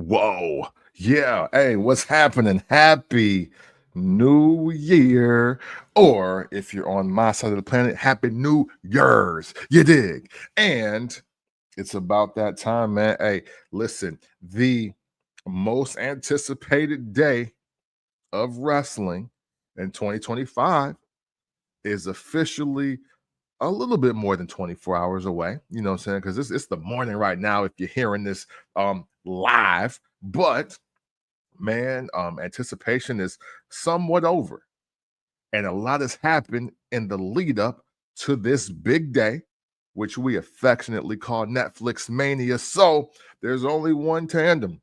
Whoa. Yeah. Hey, what's happening? Happy New Year. Or if you're on my side of the planet, Happy New Year's. You dig? And it's about that time, man. Hey, listen, the most anticipated day of wrestling in 2025 is officially a little bit more than 24 hours away. You know what I'm saying? Because it's the morning right now if you're hearing this live. But man, anticipation is somewhat over. And a lot has happened in the lead up to this big day, which we affectionately call NetflixMania. So there's only one tandem,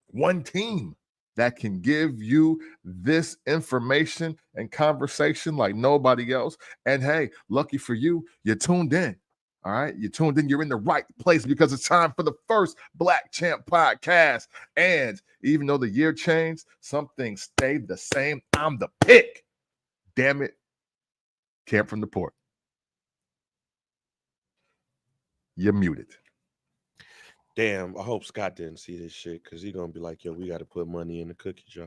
one team that can give you this information and conversation like nobody else. And hey, lucky for you, you tuned in. All right, you tuned in. You're in the right place because it's time for the first Black Champ podcast. And even though the year changed, some things stayed the same. I'm the pick. Damn it. Camp from the port. You're muted. Damn, I hope Scott didn't see this shit because he's gonna be like, yo, we gotta put money in the cookie jar.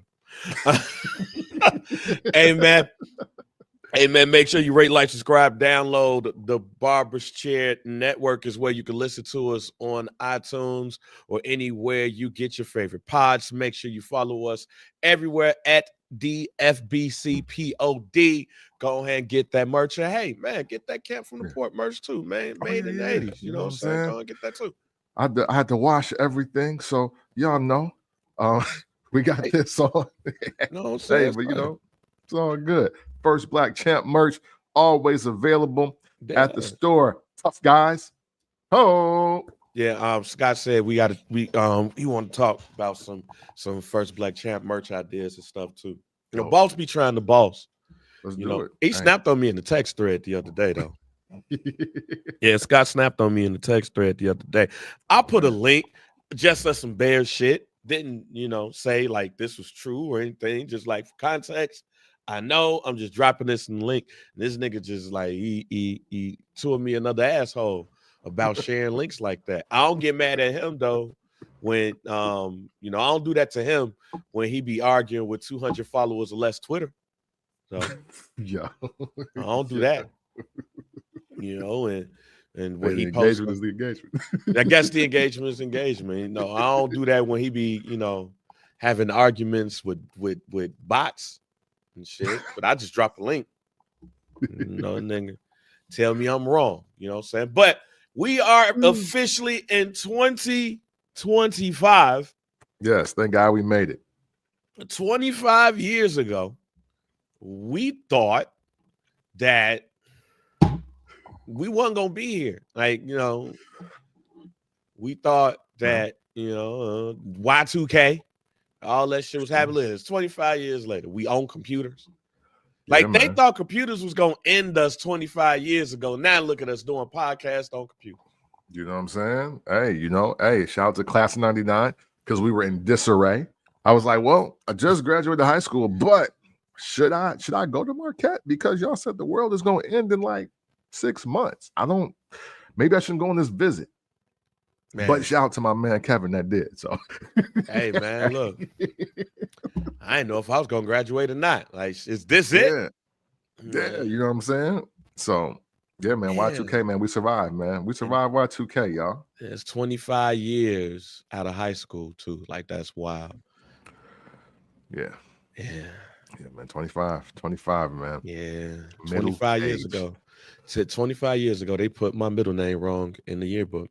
Hey man. Hey man, make sure you rate, like, subscribe, download the Barber's Chair Network is where you can listen to us on iTunes or anywhere you get your favorite pods. Make sure you follow us everywhere at DFBCPOD. Go ahead and get that merch. And hey, man, get that Camp from the Port merch too, man. Made in the 80s. You know what I'm saying? Go and get that too. I had to wash everything, so y'all know we got this on. No, I'm saying, but you know, it's all good. First Black Champ merch always available at the store. Tough guys. Oh yeah. Scott said he want to talk about some First Black Champ merch ideas and stuff too. You know, boss be trying to boss. Let's you do know, it. He snapped on me in the text thread the other day though. Yeah, Scott snapped on me in the text thread the other day. I put a link just as some bear shit. Didn't, say like this was true or anything. Just like for context, I know I'm just dropping this in the link. This nigga just like he toured me another asshole about sharing links like that. I don't get mad at him though when I don't do that to him when he be arguing with 200 followers or less Twitter. So yeah, I don't do that. And when he posts, engagement is the engagement. I guess the engagement is engagement. I don't do that when he be, having arguments with bots and shit. But I just drop a link. Nigga, tell me I'm wrong. You know what I'm saying? But we are officially in 2025. Yes, thank God we made it. 25 years ago, we thought that we wasn't gonna be here. Like, we thought that, Y2K, all that shit was happening. It's 25 years later. We own computers. Like, they thought computers was gonna end us 25 years ago. Now look at us doing podcasts on computers. You know what I'm saying? Hey, shout out to class of 99, because we were in disarray. I was like, well, I just graduated high school, but should I go to Marquette? Because y'all said the world is gonna end in like 6 months. Maybe I shouldn't go on this visit. Man. But shout out to my man Kevin that did. So hey man, look, I didn't know if I was gonna graduate or not. Like, is this it? Yeah, you know what I'm saying? So yeah, man, Y2K, man, we survived, man. We survived Y2K, y'all. It's 25 years out of high school too. Like, that's wild. Yeah, man. 25, man. Yeah, 25 years ago. Said 25 years ago, they put my middle name wrong in the yearbook.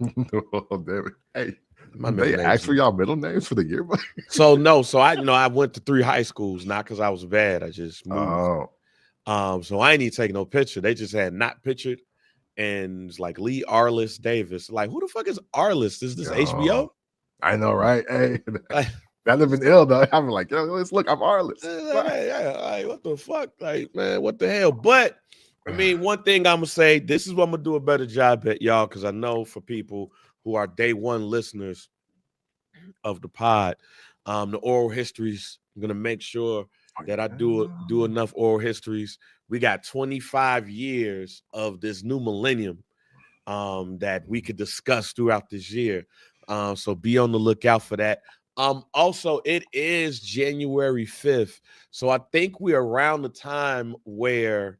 Oh, damn it. Hey, they asked for y'all middle names for the yearbook? So I went to 3 high schools, not because I was bad. I just moved. So I ain't even taking no picture. They just had not pictured, and it's like Lee Arliss Davis. Like, who the fuck is Arliss? Is this HBO? I know, right? Hey, that live in ill though. I'm like, yo, let's look. I'm Arliss. Yeah, like, what the fuck? Like, man, what the hell? But I mean, one thing I'm gonna say, this is what I'm gonna do a better job at, y'all, because I know for people who are day one listeners of the pod, the oral histories, I'm gonna make sure that I do enough oral histories. We got 25 years of this new millennium that we could discuss throughout this year. So be on the lookout for that. Also, it is January 5th. So I think we're around the time where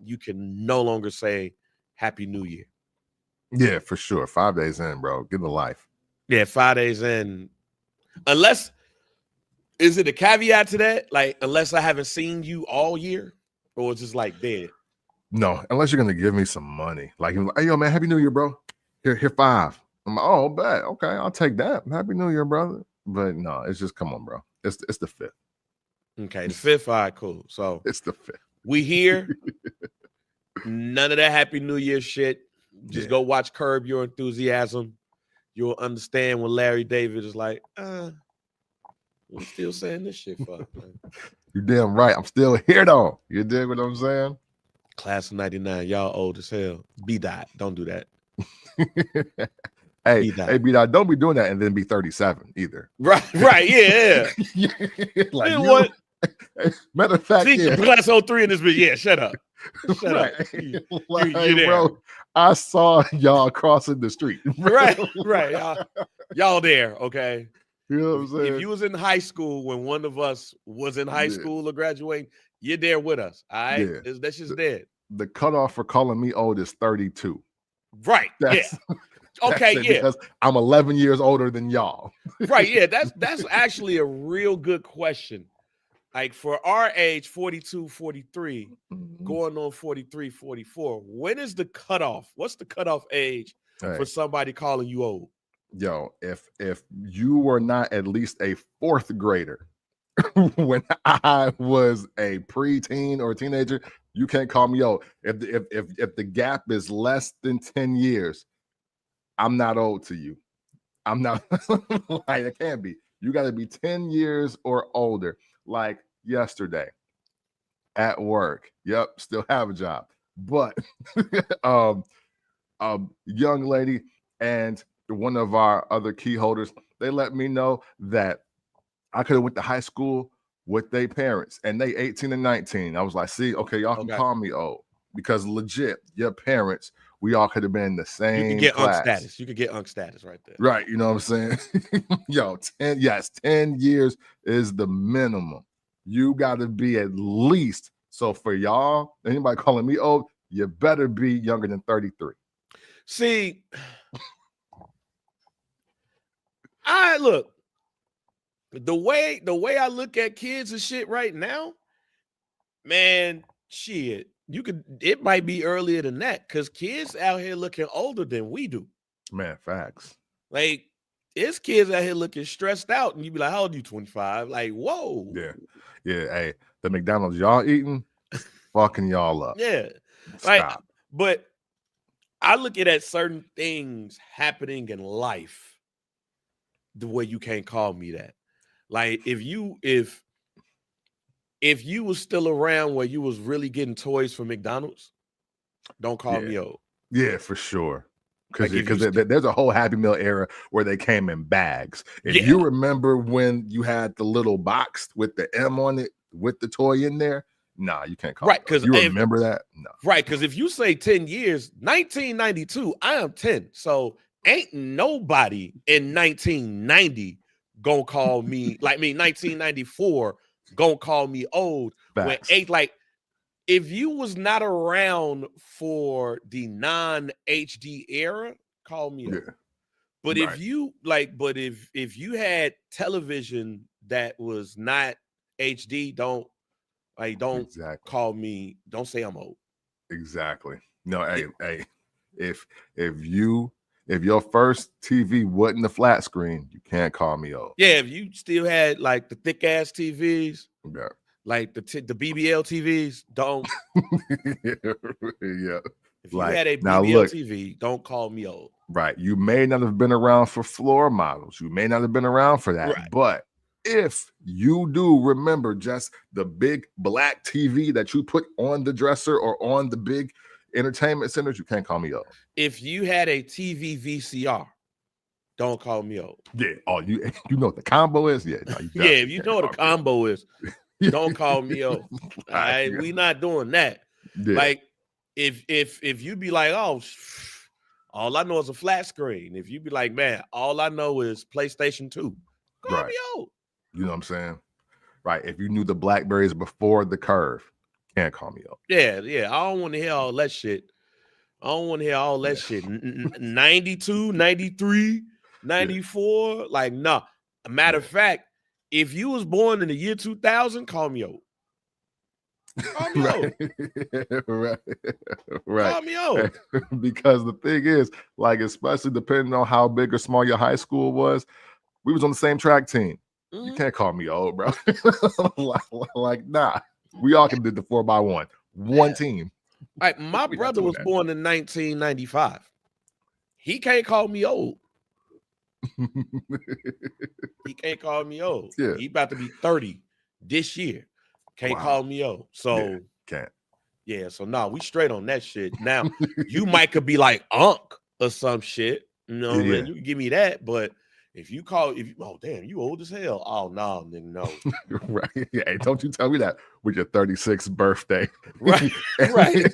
you can no longer say Happy New Year. Yeah, for sure. 5 days in, bro. Get the life. Yeah, 5 days in. Unless, is it a caveat to that? Like, unless I haven't seen you all year, or it's just like dead? No, unless you're gonna give me some money. Like, hey, yo, man, Happy New Year, bro. Here 5. I'm like, oh, bet. Okay, I'll take that. Happy New Year, brother. But no, it's just come on, bro. It's the 5th. Okay, the 5th. All right, cool. So it's the 5th. We here. None of that Happy New Year shit. Just go watch Curb Your Enthusiasm. You'll understand when Larry David is like, we're still saying this shit for. You're damn right. I'm still here though. You dig what I'm saying? Class of 99. Y'all old as hell. B-Dot. Don't do that. Hey, B-Dot, don't be doing that and then be 37 either. Right, yeah. Like you, what? Matter of fact, class 03 in this bitch. Yeah, shut up. Shut up. Like, you're bro, I saw y'all crossing the street. Right. Y'all there, okay? You know what I'm saying? If you was in high school when one of us was in high school or graduating, you're there with us. All right. Yeah. That's just dead. The cutoff for calling me old is 32. Right. Okay, because I'm 11 years older than y'all. Right. Yeah. That's actually a real good question. Like for our age, 42, 43, going on 43, 44, when is the cutoff? What's the cutoff age for somebody calling you old? Yo, if you were not at least a 4th grader when I was a preteen or teenager, you can't call me old. If the gap is less than 10 years, I'm not old to you. I'm not like it can't be. You got to be 10 years or older. Like yesterday at work. Yep, still have a job. But young lady and one of our other key holders, they let me know that I could have went to high school with their parents and they 18 and 19. I was like, see, okay, y'all can call me old because legit, your parents, we all could have been in the same You could get class. Unk status. You could get Unk status right there. Right. You know what I'm saying? Yo, 10 years is the minimum. You got to be at least. So for y'all, anybody calling me old, you better be younger than 33. See, look, the way I look at kids and shit right now, man, shit, it might be earlier than that because kids out here looking older than we do. Man, facts. Like, it's kids out here looking stressed out, and you be like, how old are you, 25? Like, whoa. Yeah. Hey, the McDonald's y'all eating, fucking y'all up. Yeah. Stop. But I look at certain things happening in life the way you can't call me that. Like, if you was still around where you was really getting toys from McDonald's, don't call me old. Yeah, for sure. Because there's a whole Happy Meal era where they came in bags. If you remember when you had the little box with the M on it with the toy in there, nah, you can't call it. Because you remember that? No. Right, because if you say 10 years, 1992, I am 10. So ain't nobody in 1990 gonna call me, 1994 gonna call me old. Facts. If you was not around for the non-HD era, call me old. But if you if you had television that was not HD, don't call me. Don't say I'm old. Exactly. No, hey, if your first TV wasn't a flat screen, you can't call me old. Yeah, if you still had like the thick ass TVs, like the BBL TVs, don't. Yeah. If you had a BBL TV, don't call me old. Right. You may not have been around for floor models. You may not have been around for that. Right. But if you do remember just the big black TV that you put on the dresser or on the big entertainment centers, you can't call me old. If you had a TV VCR, don't call me old. Yeah. Oh, you know what the combo is? Yeah. No, if you know what the combo is, don't call me old. All right. We not doing that. Yeah. Like if you be like, oh All I know is a flat screen. If you be like, man, all I know is PlayStation 2, call me old. You know what I'm saying? Right. If you knew the Blackberries before the curve, can't call me old. Yeah. I don't want to hear all that shit. I don't want to hear all that shit. 92, 93, 94. Like, nah. A matter of fact, if you was born in the year 2000, call me old. Call me old. Right. Call me old. Because the thing is, like, especially depending on how big or small your high school was, we was on the same track team. You can't call me old, bro. like, nah. We all can do the 4x1. One team. Like, my brother was born in 1995. He can't call me old. He can't call me old. Yeah. He about to be 30 this year. Can't call me old. So can't. Yeah, so no, we straight on that shit. Now, you could be like Unc or some shit. You know what I mean? You can give me that, but if you oh damn, you old as hell. Oh no, nigga, no. Right. Yeah, hey, don't you tell me that with your 36th birthday. Right. Right.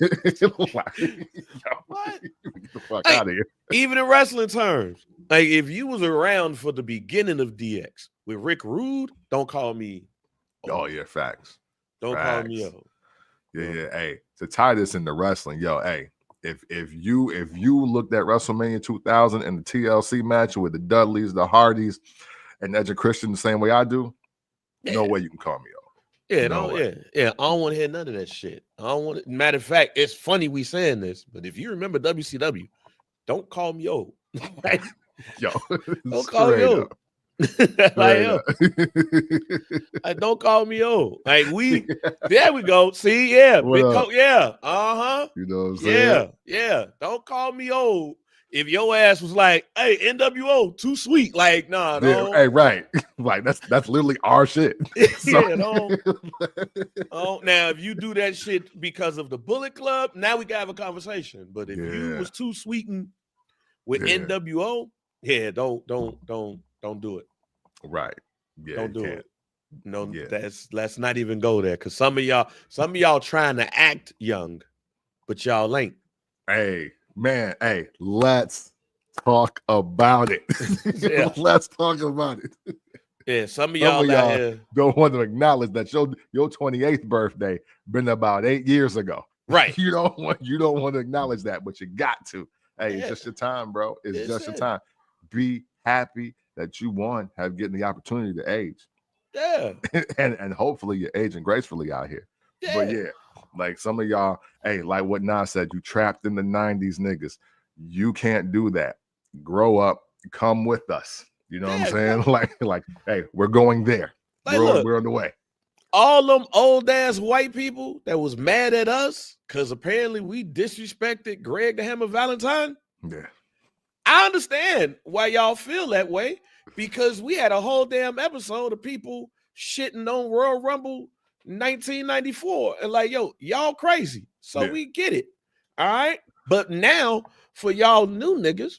What? Get the fuck out of here. Even in wrestling terms, like if you was around for the beginning of DX with Rick Rude, don't call me old. Oh yeah, facts. Don't call me old. Yeah. Hey, to tie this into wrestling, hey, if you looked at WrestleMania 2000 and the TLC match with the Dudleys, the Hardys, and Edge and Christian the same way I do, no way you can call me old. Yeah, I don't want to hear none of that shit. I don't want. Matter of fact, it's funny we saying this, but if you remember WCW, don't call me old. Don't call me old. Like, don't call me old. Like there we go. See, big you know what I'm saying? Yeah. Don't call me old. If your ass was like, hey, NWO, too sweet. Like, nah, no. Hey, right. Like that's literally our shit. Now if you do that shit because of the Bullet Club, now we can have a conversation. But if you was too sweetened with NWO, don't do it. Right. Yeah. Don't do it. No, let's not even go there. Cause some of y'all trying to act young, but y'all ain't. Hey, man, let's talk about it. Let's talk about it. Yeah, some of y'all out here don't want to acknowledge that your 28th birthday been about 8 years ago. Right. You don't want to acknowledge that, but you got to. Hey, it's just your time, bro. It's just your time. Be happy that you have getting the opportunity to age. Yeah. and hopefully you're aging gracefully out here. Yeah. But like some of y'all, like what Nas said, you trapped in the 90s niggas. You can't do that. Grow up, come with us. You know what I'm saying? Like, hey, we're going there. Like, we're on the way. All them old ass white people that was mad at us because apparently we disrespected Greg the Hammer Valentine. Yeah. I understand why y'all feel that way because we had a whole damn episode of people shitting on Royal Rumble 1994 and like, yo, y'all crazy. So we get it. All right. But now for y'all new niggas,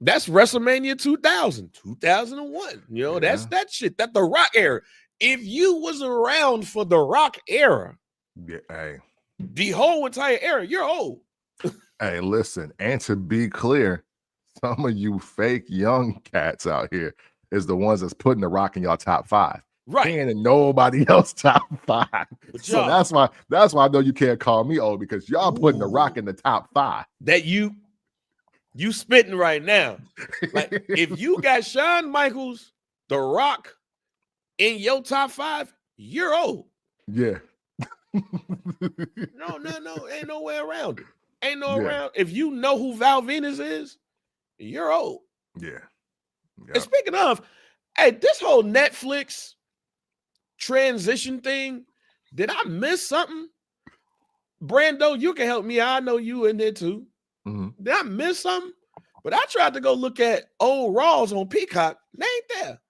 that's WrestleMania 2000, 2001. You know, that's that shit. That's the Rock era. If you was around for the Rock era, the whole entire era, you're old. Hey, listen, and to be clear, some of you fake young cats out here is the ones that's putting the Rock in y'all top 5. Right. And nobody else top 5. So that's why I know you can't call me old because y'all putting the Rock in the top 5. That you spitting right now. Like if you got Shawn Michaels, The Rock in your top 5, you're old. Yeah. No, ain't no way around it. Ain't no around. If you know who Val Venus is, you're old. Yeah. Yep. And speaking of, hey, this whole Netflix transition thing, did I miss something? Brando, you can help me. I know you in there too. Mm-hmm. Did I miss something? But I tried to go look at old Raws on Peacock. They ain't there.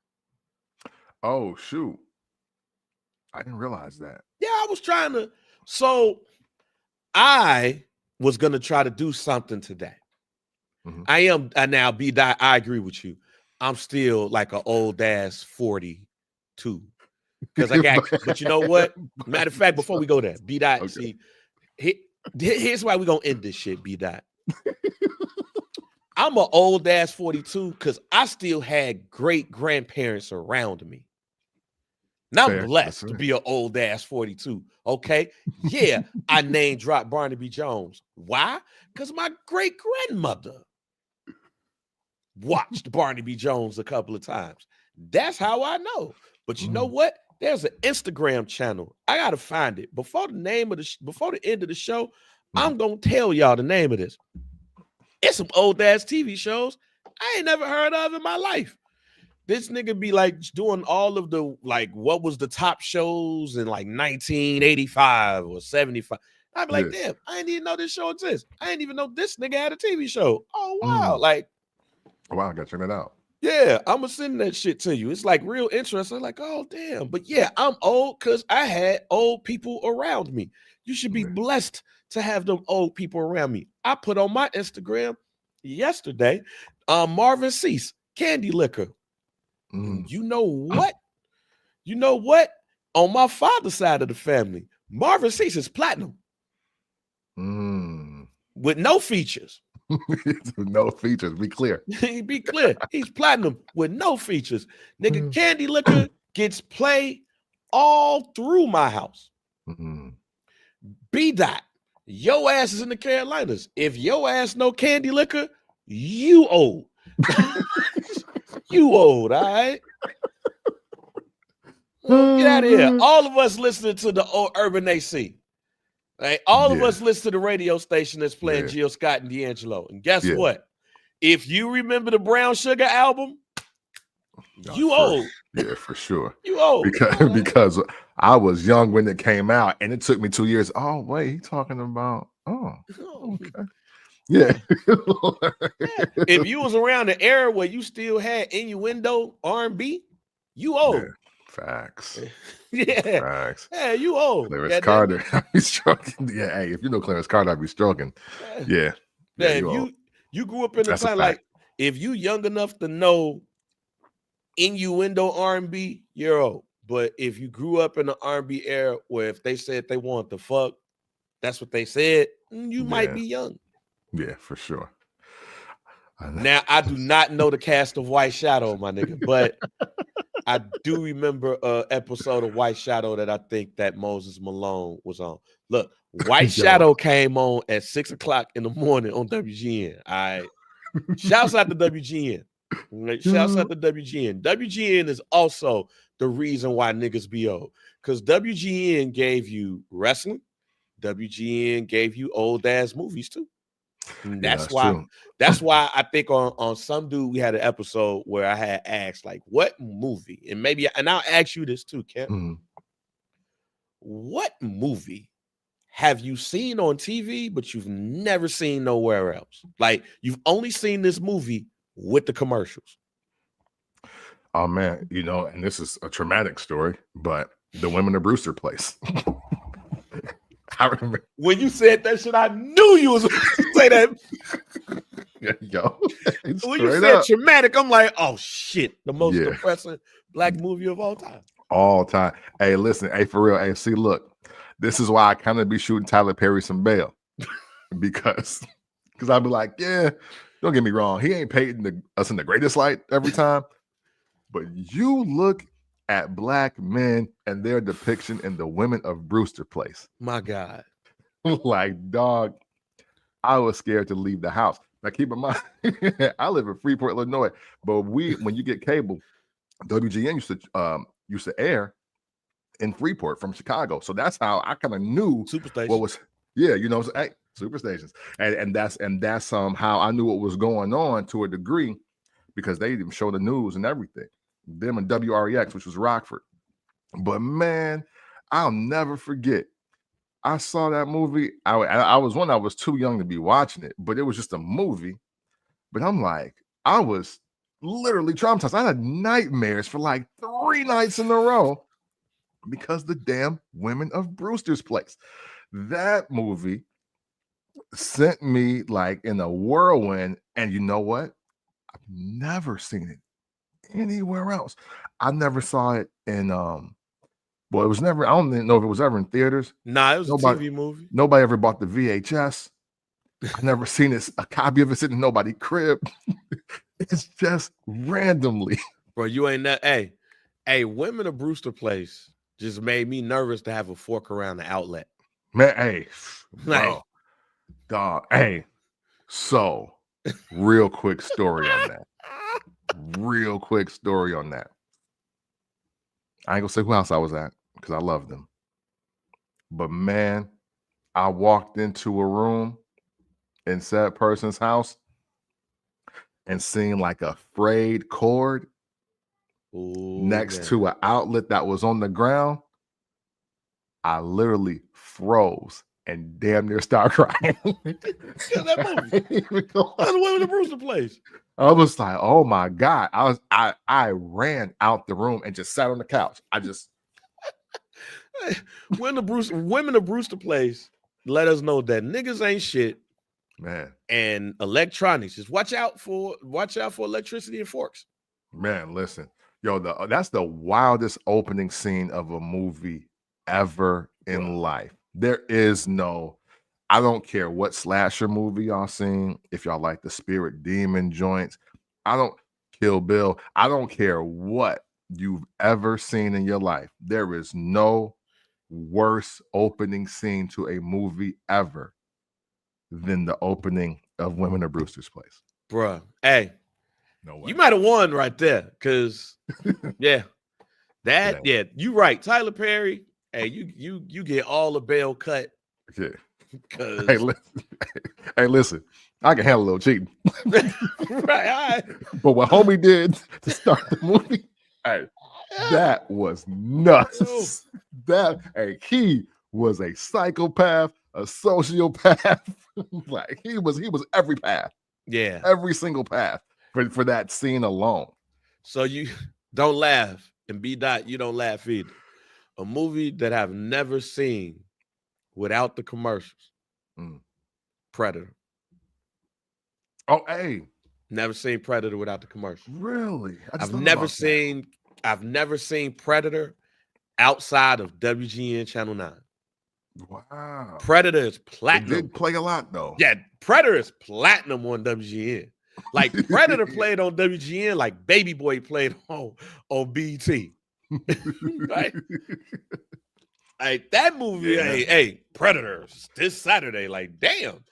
Oh, shoot. I didn't realize that. Yeah, I was trying to. So I was going to try to do something today. Mm-hmm. I am now, B-Dot, I agree with you. I'm still like an old ass 42. Because I got, but you know what? Matter of fact, before we go there, B-Dot, see, here's why we're going to end this shit, B-Dot. I'm an old ass 42 because I still had great grandparents around me. Now I'm Fair. That's blessed to right. be an old ass 42. Okay. Yeah, I name dropped Barnaby Jones. Why? Because my great grandmother watched Barnaby Jones a couple of times. That's how I know. But you know what? There's an Instagram channel. I gotta find it before the end of the show. I'm gonna tell y'all the name of this. It's some old ass TV shows I ain't never heard of in my life. This nigga be like doing all of the like what was the top shows in like 1985 or 75. I'd be like, damn, I didn't even know this show exists. I didn't even know this nigga had a TV show. Oh wow, like wow, I gotta check that out. yeah, I'm gonna send that shit to you. It's like real interesting. Like, oh damn. But yeah, I'm old because I had old people around me. You should be blessed to have them old people around me. I put on my Instagram yesterday, Marvin Cease, Candy Liquor. You know what? You know what? On my father's side of the family, Marvin Cease is platinum. With no features. No features. Be clear. Be clear. He's platinum with no features. Nigga, Candy Liquor gets play all through my house. B-Dot, your ass is in the Carolinas. If your ass no Candy Liquor, you old. You old, all right? Get out of here. All of us listening to the old Urban AC. Right? All of us listen to the radio station that's playing Jill Scott and D'Angelo. And guess what? If you remember the Brown Sugar album, you old. Yeah, for sure. You old. Because I was young when it came out, and it took me 2 years. Oh, wait, he's talking about, okay. Yeah. If you was around the era where you still had innuendo R&B, you old. Yeah. Facts. Yeah. Facts. Yeah, you old. Clarence Carter. I'd be stroking. Yeah, hey, if you know Clarence Carter, I'd be stroking. Yeah. Yeah, if you grew up in a time like if you young enough to know innuendo R&B, you're old. But if you grew up in the R&B era where if they said they want to fuck, that's what they said, you might be young. Yeah, for sure. Now, I do not know the cast of White Shadow, my nigga, but I do remember an episode of White Shadow that I think that Moses Malone was on. Look, White Shadow came on at 6 o'clock in the morning on WGN. All right. Shouts out to WGN. Shouts out to WGN. WGN is also the reason why niggas be old. Because WGN gave you wrestling. WGN gave you old ass movies too. And that's why true. That's why I think on Some Dude we had an episode where I had asked like what movie, and I'll ask you this too, Ken. What movie have you seen on TV but you've never seen nowhere else? Like you've only seen this movie with the commercials. Oh man, and this is a traumatic story, but The Women of Brewster Place. I remember when you said that shit, I knew you was going to say that. Yo, when you said traumatic, I'm like, oh shit, the most depressing black movie of all time. All time. Hey, listen, hey, for real. Hey, see, look, this is why I kind of be shooting Tyler Perry some bail. because I'd be like, yeah, don't get me wrong. He ain't painting us in the greatest light every time. But you look at black men and their depiction in The Women of Brewster Place. My God. Like, dog, I was scared to leave the house. Now, keep in mind, I live in Freeport, Illinois, but when you get cable, WGN used to air in Freeport from Chicago. So that's how I kind of knew what was, hey, superstations. And that's how I knew what was going on to a degree because they didn't show the news and everything. Them and WREX, which was Rockford. But man, I'll never forget. I saw that movie. I was too young to be watching it, but it was just a movie. But I'm like, I was literally traumatized. I had nightmares for like 3 nights in a row because the damn Women of Brewster's Place. That movie sent me like in a whirlwind. And you know what? I've never seen it anywhere else. I never saw it in it was never, I don't know if it was ever in theaters. Nah, it was a TV movie. Nobody ever bought the VHS. I never seen this a copy of it sitting in nobody's crib. It's just randomly. Bro, you ain't that. Hey, Women of Brewster Place just made me nervous to have a fork around the outlet. Man, hey, bro, Like, dog, hey. So, real quick story on that. Real quick story on that. I ain't gonna say who else I was at because I love them. But man, I walked into a room in said person's house and seen like a frayed cord next to an outlet that was on the ground. I literally froze and damn near started crying. that movie. That's Women of Brewster Place. I was like, oh my God. I ran out the room and just sat on the couch. I just Women of Brewster Place let us know that niggas ain't shit. Man. And electronics. Just watch out for electricity and forks. Man, listen. Yo, that's the wildest opening scene of a movie ever in life. There is no, I don't care what slasher movie y'all seen, if y'all like the Spirit Demon joints, Kill Bill, I don't care what you've ever seen in your life. There is no worse opening scene to a movie ever than the opening of Women of Brewster's Place. Bruh, hey, no way. You might have won right there, because yeah, you right. Tyler Perry, hey, you get all the bail cut. Yeah. Hey, listen, I can handle a little cheating. Right. But what homie did to start the movie, hey, that was nuts. He was a psychopath, a sociopath. Like he was every path. Yeah. Every single path for that scene alone. So you don't laugh, and you don't laugh either. A movie that I've never seen without the commercials. Predator. Oh, hey. Never seen Predator without the commercials. Really? I've never seen Predator outside of WGN Channel 9. Wow. Predator is platinum. It did play a lot though. Yeah, Predator is platinum on WGN. Like Predator played on WGN like Baby Boy played on BT. Right? Like that movie, hey, Predators this Saturday. Like, damn.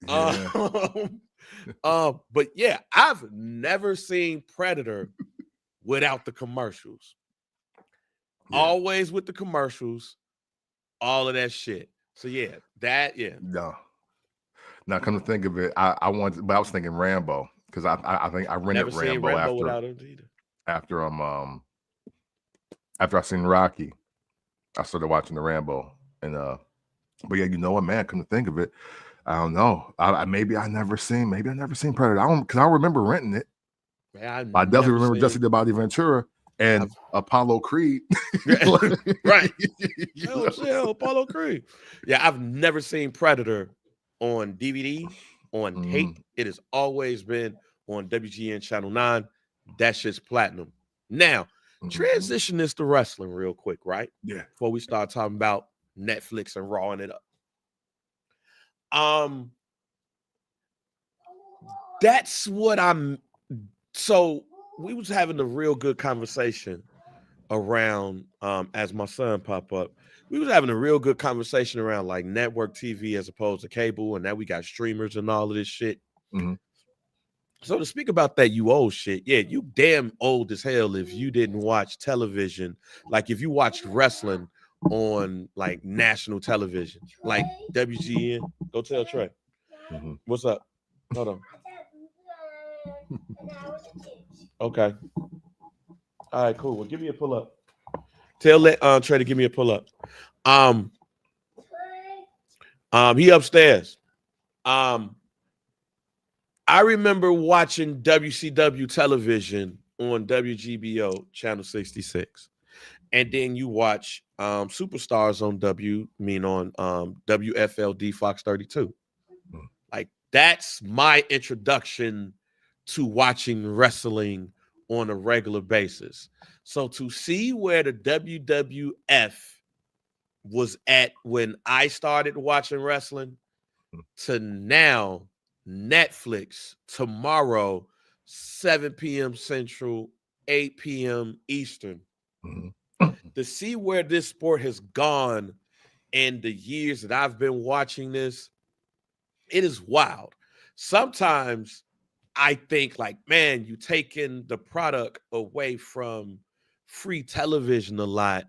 Yeah. But yeah, I've never seen Predator without the commercials. Yeah. Always with the commercials, all of that shit. So yeah, No. Now, come to think of it, I was thinking Rambo, because I think I rented never seen Rambo without him either. After I seen Rocky, I started watching the Rambo, and but yeah, you know what, man? Come to think of it, I don't know. Maybe I never seen Predator. Because I don't remember renting it. Man, I definitely remember Jesse the Body Ventura and Apollo Creed. Right. Apollo Creed. Yeah, I've never seen Predator on DVD, on tape. It has always been on WGN Channel 9. That shit's platinum. Now, transition this to wrestling real quick, right? Yeah. Before we start talking about Netflix and rawing it up. That's what so we was having a real good conversation around as my son popped up. We was having a real good conversation around like network TV as opposed to cable, and now we got streamers and all of this shit. So to speak about that, you old shit, yeah, you damn old as hell if you didn't watch television. Like if you watched wrestling on like national television, like WGN. Go tell Trey. What's up? Hold on. Okay. All right, cool. Well, give me a pull up. Tell Trey to give me a pull up. He upstairs. I remember watching WCW television on WGBO channel 66. And then you watch Superstars on WFLD Fox 32. Like that's my introduction to watching wrestling on a regular basis. So to see where the WWF was at when I started watching wrestling, to now Netflix tomorrow, 7 p.m. Central, 8 p.m. Eastern. To see where this sport has gone in the years that I've been watching this, it is wild. Sometimes I think like, man, you taking the product away from free television a lot.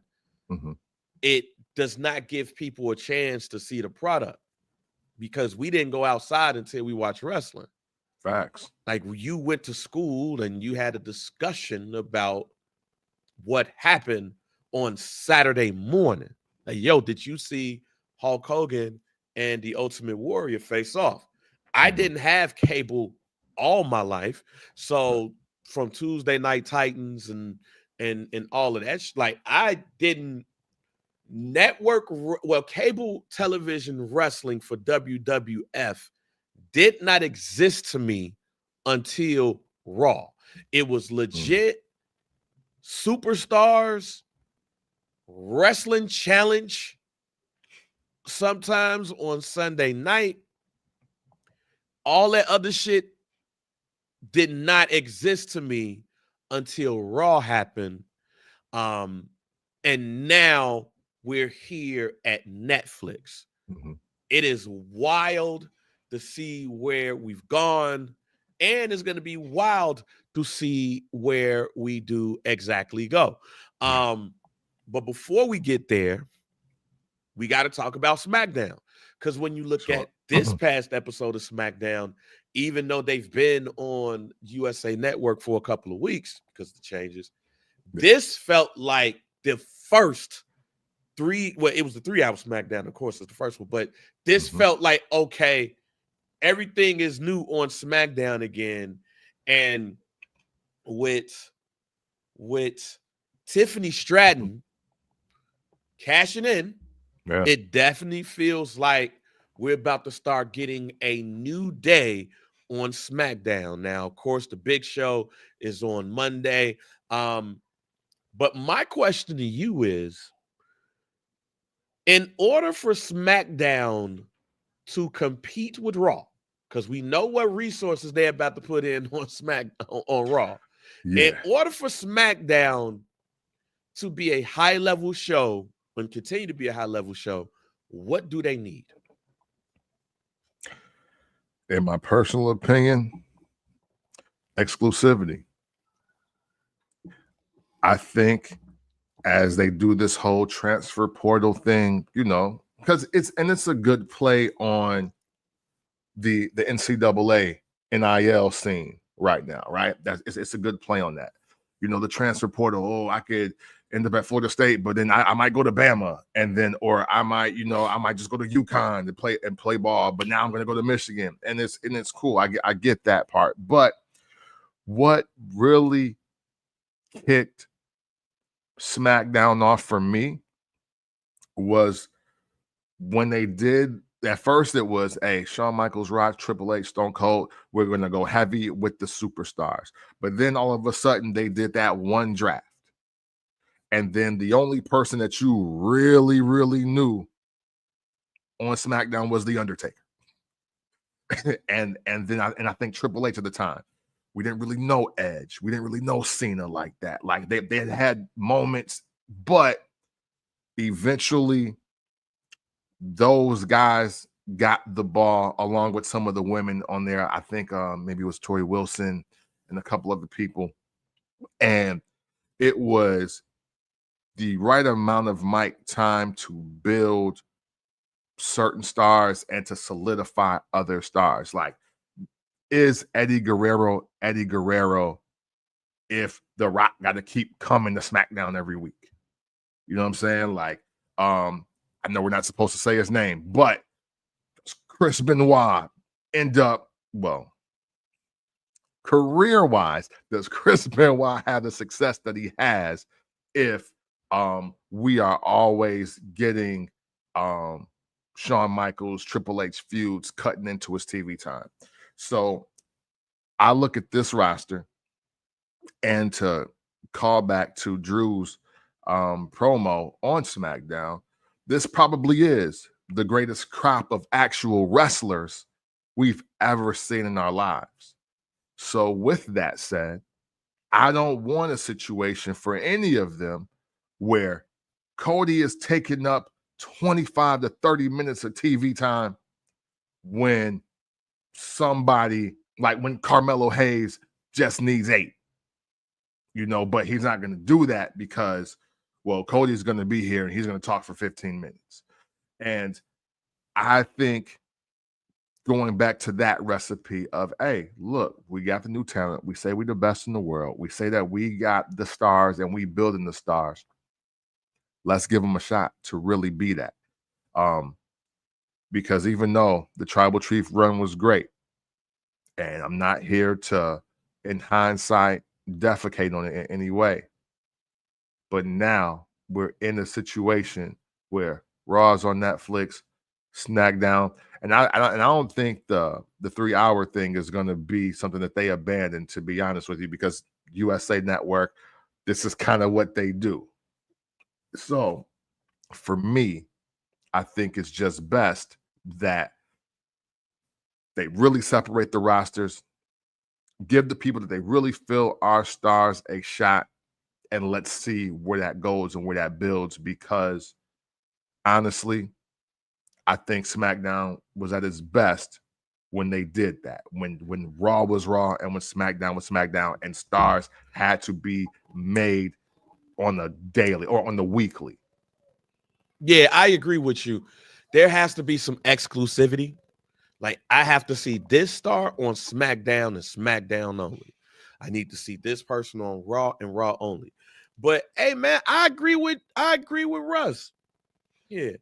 It does not give people a chance to see the product because we didn't go outside until we watched wrestling. Facts. Like you went to school and you had a discussion about what happened on Saturday morning. Like, yo, did you see Hulk Hogan and the Ultimate Warrior face off? I didn't have cable all my life, so from Tuesday Night Titans and all of that, like I didn't cable television wrestling for WWF did not exist to me until Raw. It was legit superstars, wrestling challenge sometimes on Sunday night. All that other shit did not exist to me until Raw happened. And now we're here at Netflix. It is wild to see where we've gone, and it's going to be wild to see where we do exactly go. But before we get there, we got to talk about SmackDown. Because when you look at this past episode of SmackDown, even though they've been on USA Network for a couple of weeks because of the changes, this felt like the first it was the 3-hour SmackDown, of course, it's the first one, but this felt like, okay, everything is new on SmackDown again. And with Tiffany Stratton cashing in, it definitely feels like we're about to start getting a new day on SmackDown. Now, of course, the big show is on Monday. But my question to you is, in order for SmackDown to compete with Raw, because we know what resources they're about to put in on Raw. In order for SmackDown to be a high-level show and continue to be a high-level show, what do they need? In my personal opinion, exclusivity. I think as they do this whole transfer portal thing, because it's a good play on the NCAA NIL scene right now, right? It's a good play on that. The transfer portal. Oh, I could end up at Florida State, but then I might go to Bama, and then or I might just go to UConn to play ball, but now I'm going to go to Michigan, and it's cool. I get that part, but what really kicked SmackDown off for me was when they did. At first, it was, hey, Shawn Michaels, Rock, Triple H, Stone Cold, we're going to go heavy with the superstars. But then all of a sudden, they did that one draft. And then the only person that you really, really knew on SmackDown was The Undertaker. and I think Triple H at the time. We didn't really know Edge. We didn't really know Cena like that. Like they had moments, but eventually those guys got the ball along with some of the women on there. I think maybe it was Tori Wilson and a couple other people. And it was the right amount of mic time to build certain stars and to solidify other stars. Like, is Eddie Guerrero if The Rock got to keep coming to SmackDown every week? You know what I'm saying? Like, I know we're not supposed to say his name, but Chris Benoit end up, career-wise, does Chris Benoit have the success that he has if we are always getting Shawn Michaels, Triple H feuds cutting into his TV time? So I look at this roster, and to call back to Drew's promo on SmackDown, this probably is the greatest crop of actual wrestlers we've ever seen in our lives. So with that said, I don't want a situation for any of them where Cody is taking up 25 to 30 minutes of TV time when somebody like when Carmelo Hayes just needs 8, but he's not going to do that because, well, Cody's going to be here and he's going to talk for 15 minutes. And I think going back to that recipe of, hey, look, we got the new talent. We say we're the best in the world. We say that we got the stars and we building the stars. Let's give them a shot to really be that. Because even though the Tribal Chief run was great, and I'm not here to, in hindsight, defecate on it in any way, but now we're in a situation where Raw's on Netflix, SmackDown, and I don't think the 3-hour thing is going to be something that they abandon, to be honest with you, because USA Network, this is kind of what they do. So for me, I think it's just best that they really separate the rosters, give the people that they really feel are stars a shot, and let's see where that goes and where that builds, because honestly, I think SmackDown was at its best when they did that, when Raw was Raw and when SmackDown was SmackDown, and stars had to be made on the daily or on the weekly. Yeah, I agree with you. There has to be some exclusivity. Like, I have to see this star on SmackDown and SmackDown only. I need to see this person on Raw and Raw only. But hey, man, I agree with Russ. Yeah.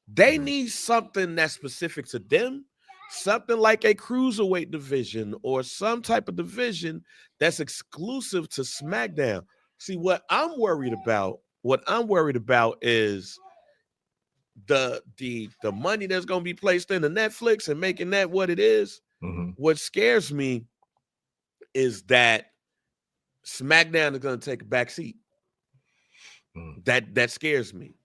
They need something that's specific to them, something like a cruiserweight division or some type of division that's exclusive to SmackDown. See, what I'm worried about is the money that's going to be placed into Netflix and making that what it is. Mm-hmm. What scares me is that SmackDown is going to take a back seat. That scares me.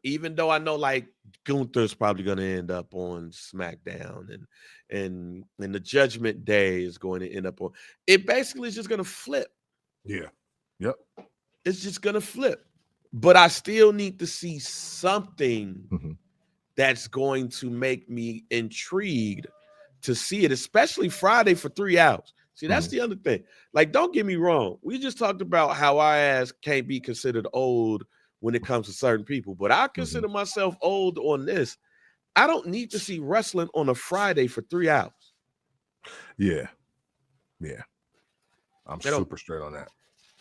Even though I know like Gunther's probably going to end up on SmackDown and the Judgment Day is going to end up on it. Basically, it's just going to flip. Yeah. Yep. It's just going to flip. But I still need to see something that's going to make me intrigued to see it, especially Friday for 3 hours. See, that's the other thing. Like, don't get me wrong. We just talked about how our ass can't be considered old when it comes to certain people, but I consider myself old on this. I don't need to see wrestling on a Friday for 3 hours. Yeah. I'm super straight on that.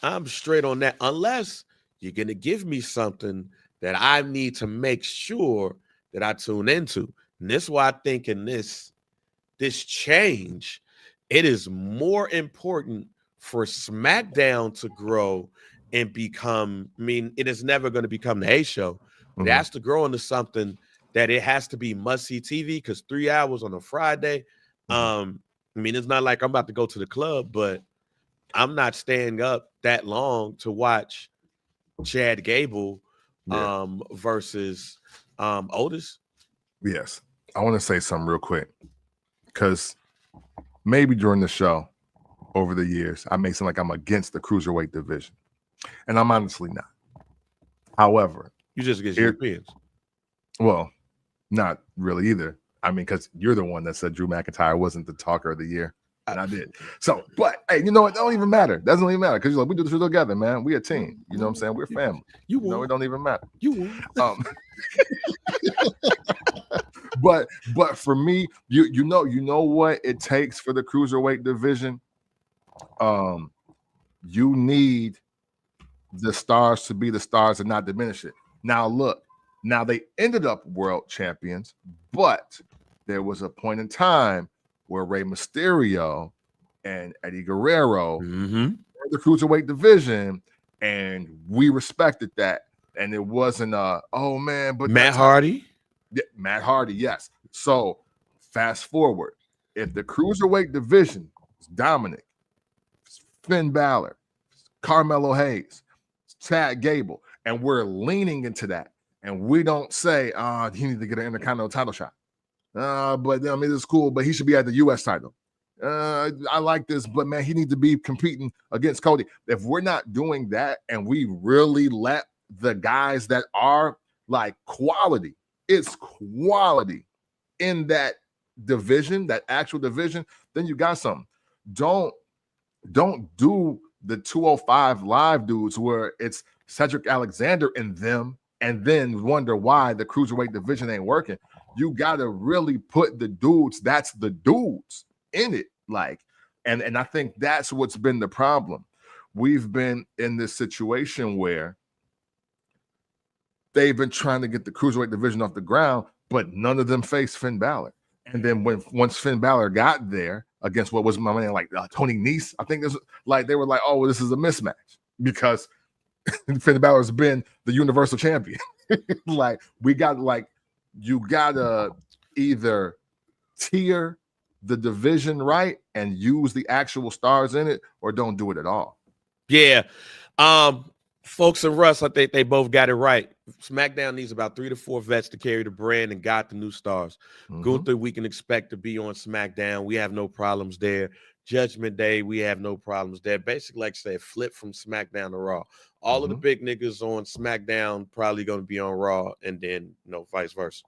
I'm straight on that. Unless you're going to give me something that I need to make sure that I tune into. And this is why I think in this change, it is more important for SmackDown to grow and become, it is never going to become the A show. It has to grow into something that it has to be must-see TV, because 3 hours on a Friday, it's not like I'm about to go to the club, but I'm not staying up that long to watch Chad Gable versus Otis. Yes. I want to say something real quick, because maybe during the show over the years, I may seem like I'm against the cruiserweight division, and I'm honestly not. However, you just against Europeans. Well, not really either. Because you're the one that said Drew McIntyre wasn't the talker of the year, and I did. So, but hey, you know what? It don't even matter. Doesn't even matter, because you're like, we do this together, man. We a team. You know what I'm saying? We're family. You know, it don't even matter. You won. But for me, you know what it takes for the cruiserweight division. You need the stars to be the stars and not diminish it. Now look, they ended up world champions, but there was a point in time where Rey Mysterio and Eddie Guerrero were the cruiserweight division, and we respected that. And it wasn't oh man, but Matt Hardy. Yeah, Matt Hardy, yes. So fast forward, if the cruiserweight division is Dominic, Finn Balor, Carmelo Hayes, Chad Gable, and we're leaning into that, and we don't say, he needs to get an Intercontinental title shot. But I mean, it's cool, but he should be at the U.S. title. I like this, but man, he needs to be competing against Cody. If we're not doing that and we really let the guys that are like quality, it's quality in that division, that actual division, then you got something. Don't do the 205 live dudes where it's Cedric Alexander and them, and then wonder why the cruiserweight division ain't working. You gotta really put the dudes, that's the dudes in it. Like, and I think that's what's been the problem. We've been in this situation where they've been trying to get the cruiserweight division off the ground, but none of them faced Finn Balor. And then once Finn Balor got there against what was my man, like Tony Nese, I think this, like they were like, oh, well, this is a mismatch because Finn Balor's been the Universal Champion. Like we got like you gotta either tier the division right and use the actual stars in it, or don't do it at all. Yeah. Folks and Russ, I think they both got it right. SmackDown needs about 3 to 4 vets to carry the brand and got the new stars. Gunther, we can expect to be on SmackDown. We have no problems there. Judgment Day, we have no problems there. Basically, like I said, flip from SmackDown to Raw. All of the big niggas on SmackDown probably going to be on Raw, and then, vice versa.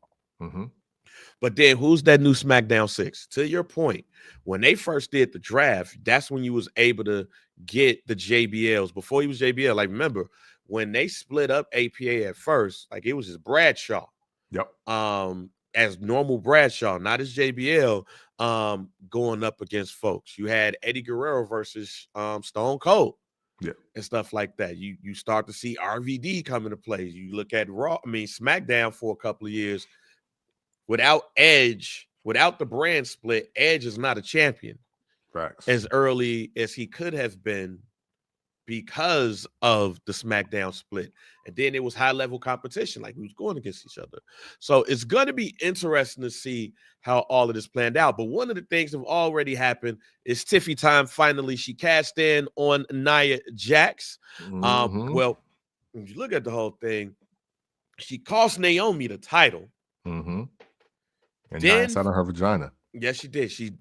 But then who's that new SmackDown 6? To your point, when they first did the draft, that's when you was able to get the JBLs. Before he was JBL, like remember, when they split up APA at first, like it was just Bradshaw. Yep. As normal Bradshaw, not as JBL, going up against folks. You had Eddie Guerrero versus Stone Cold. Yeah. And stuff like that. You start to see RVD come into play. You look at SmackDown for a couple of years. Without Edge, without the brand split, Edge is not a champion. Facts. As early as he could have been because of the SmackDown split. And then it was high-level competition, like we was going against each other. So it's going to be interesting to see how all of this planned out. But one of the things that have already happened is Tiffy time. Finally, she cashed in on Nia Jax. Well, if you look at the whole thing, she cost Naomi the title. And Nia sat on her vagina. Yes, she did. She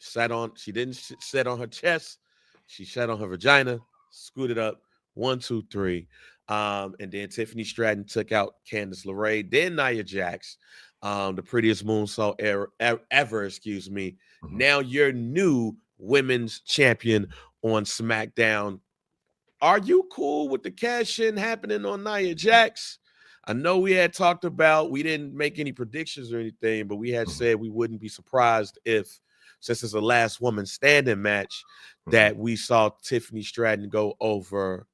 sat on, she didn't sit on her chest. She sat on her vagina, scooted up 1, 2, 3. And then Tiffany Stratton took out Candice LeRae. Then Nia Jax, the prettiest moonsault ever, excuse me. Now your new women's champion on SmackDown. Are you cool with the cash-in happening on Nia Jax? I know we had talked about, we didn't make any predictions or anything, but we had said we wouldn't be surprised if, since it's a last woman standing match, that we saw Tiffany Stratton go over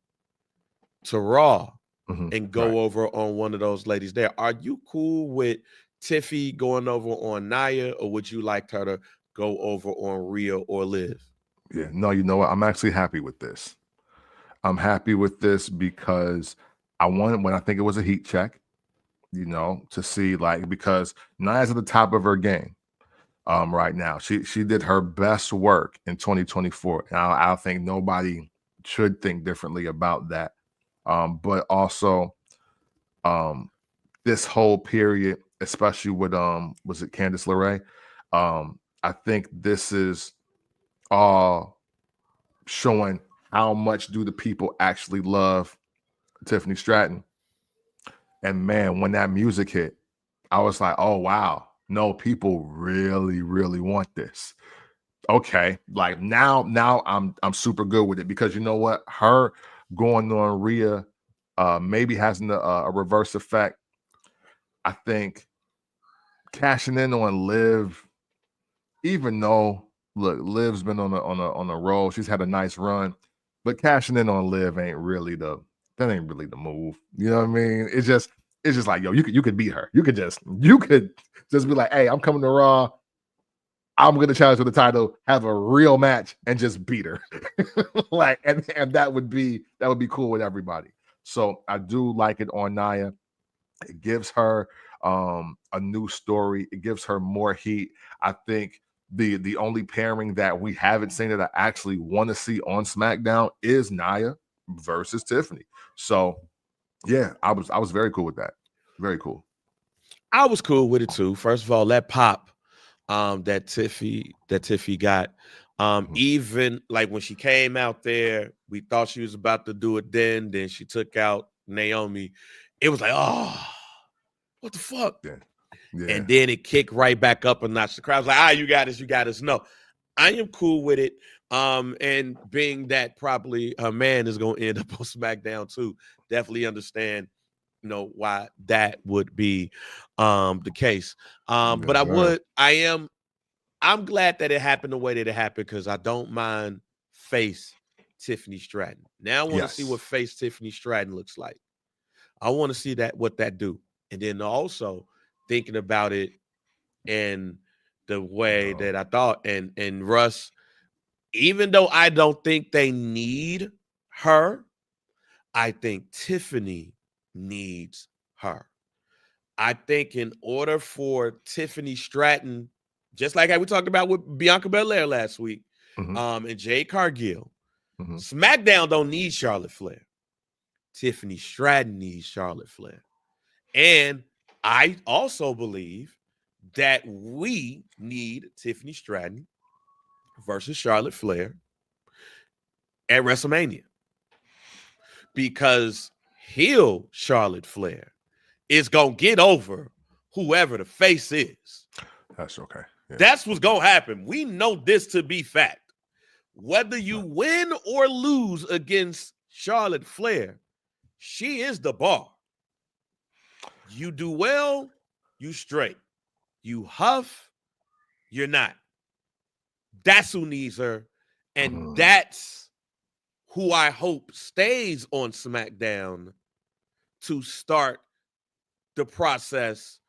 to Raw and go over on one of those ladies there. Are you cool with Tiffy going over on Nia, or would you like her to go over on Rhea or Liv? Yeah, no, you know what? I'm actually happy with this. I'm happy with this because I wanted, when I think it was a heat check, to see, like, because Nia's at the top of her game right now. She did her best work in 2024. And I think nobody should think differently about that. But also this whole period, especially with was it Candice LeRae? I think this is all showing how much do the people actually love Tiffany Stratton. And man, when that music hit, I was like, oh wow, no, people really, really want this. Okay, like now I'm super good with it, because you know what? Her going on Rhea maybe having a reverse effect. I think cashing in on Liv, even though look, Liv's been on a roll, she's had a nice run, but cashing in on Liv ain't really the move. You know what I mean? It's just like, yo, you could beat her. You could just be like, hey, I'm coming to Raw. I'm gonna challenge for the title, have a real match, and just beat her. Like, and that would be cool with everybody. So I do like it on Nia. It gives her a new story. It gives her more heat. I think the only pairing that we haven't seen that I actually want to see on SmackDown is Nia versus Tiffany. So Yeah, I was very cool with that. Very cool. I was cool with it too. First of all, that pop that Tiffy got. Mhm. Even like when she came out there, we thought she was about to do it then she took out Naomi. It was like, oh, what the fuck? Yeah. Yeah. And then it kicked right back up a notch. The crowd was like, you got us, you got us. No, I am cool with it. And being that probably her man is gonna end up on SmackDown too, definitely understand, why that would be the case. But Yes, sir. I'm glad that it happened the way that it happened because I don't mind face Tiffany Stratton. Now I want to see what Yes. face Tiffany Stratton looks like. I want to see what that do. And then also thinking about it in the way No. that I thought. And Russ, even though I don't think they need her, I think Tiffany needs her. I think in order for Tiffany Stratton, just like how we talked about with Bianca Belair last week, Mhm. and Jade Cargill, Mhm. SmackDown don't need Charlotte Flair. Tiffany Stratton needs Charlotte Flair. And I also believe that we need Tiffany Stratton versus Charlotte Flair at WrestleMania because heel Charlotte Flair is going to get over whoever the face is. That's okay. Yeah. That's what's going to happen. We know this to be fact. Whether you win or lose against Charlotte Flair, she is the bar. You do well, you straight. You huff, you're not. That's who needs her. And Mhm. that's who I hope stays on SmackDown to start the process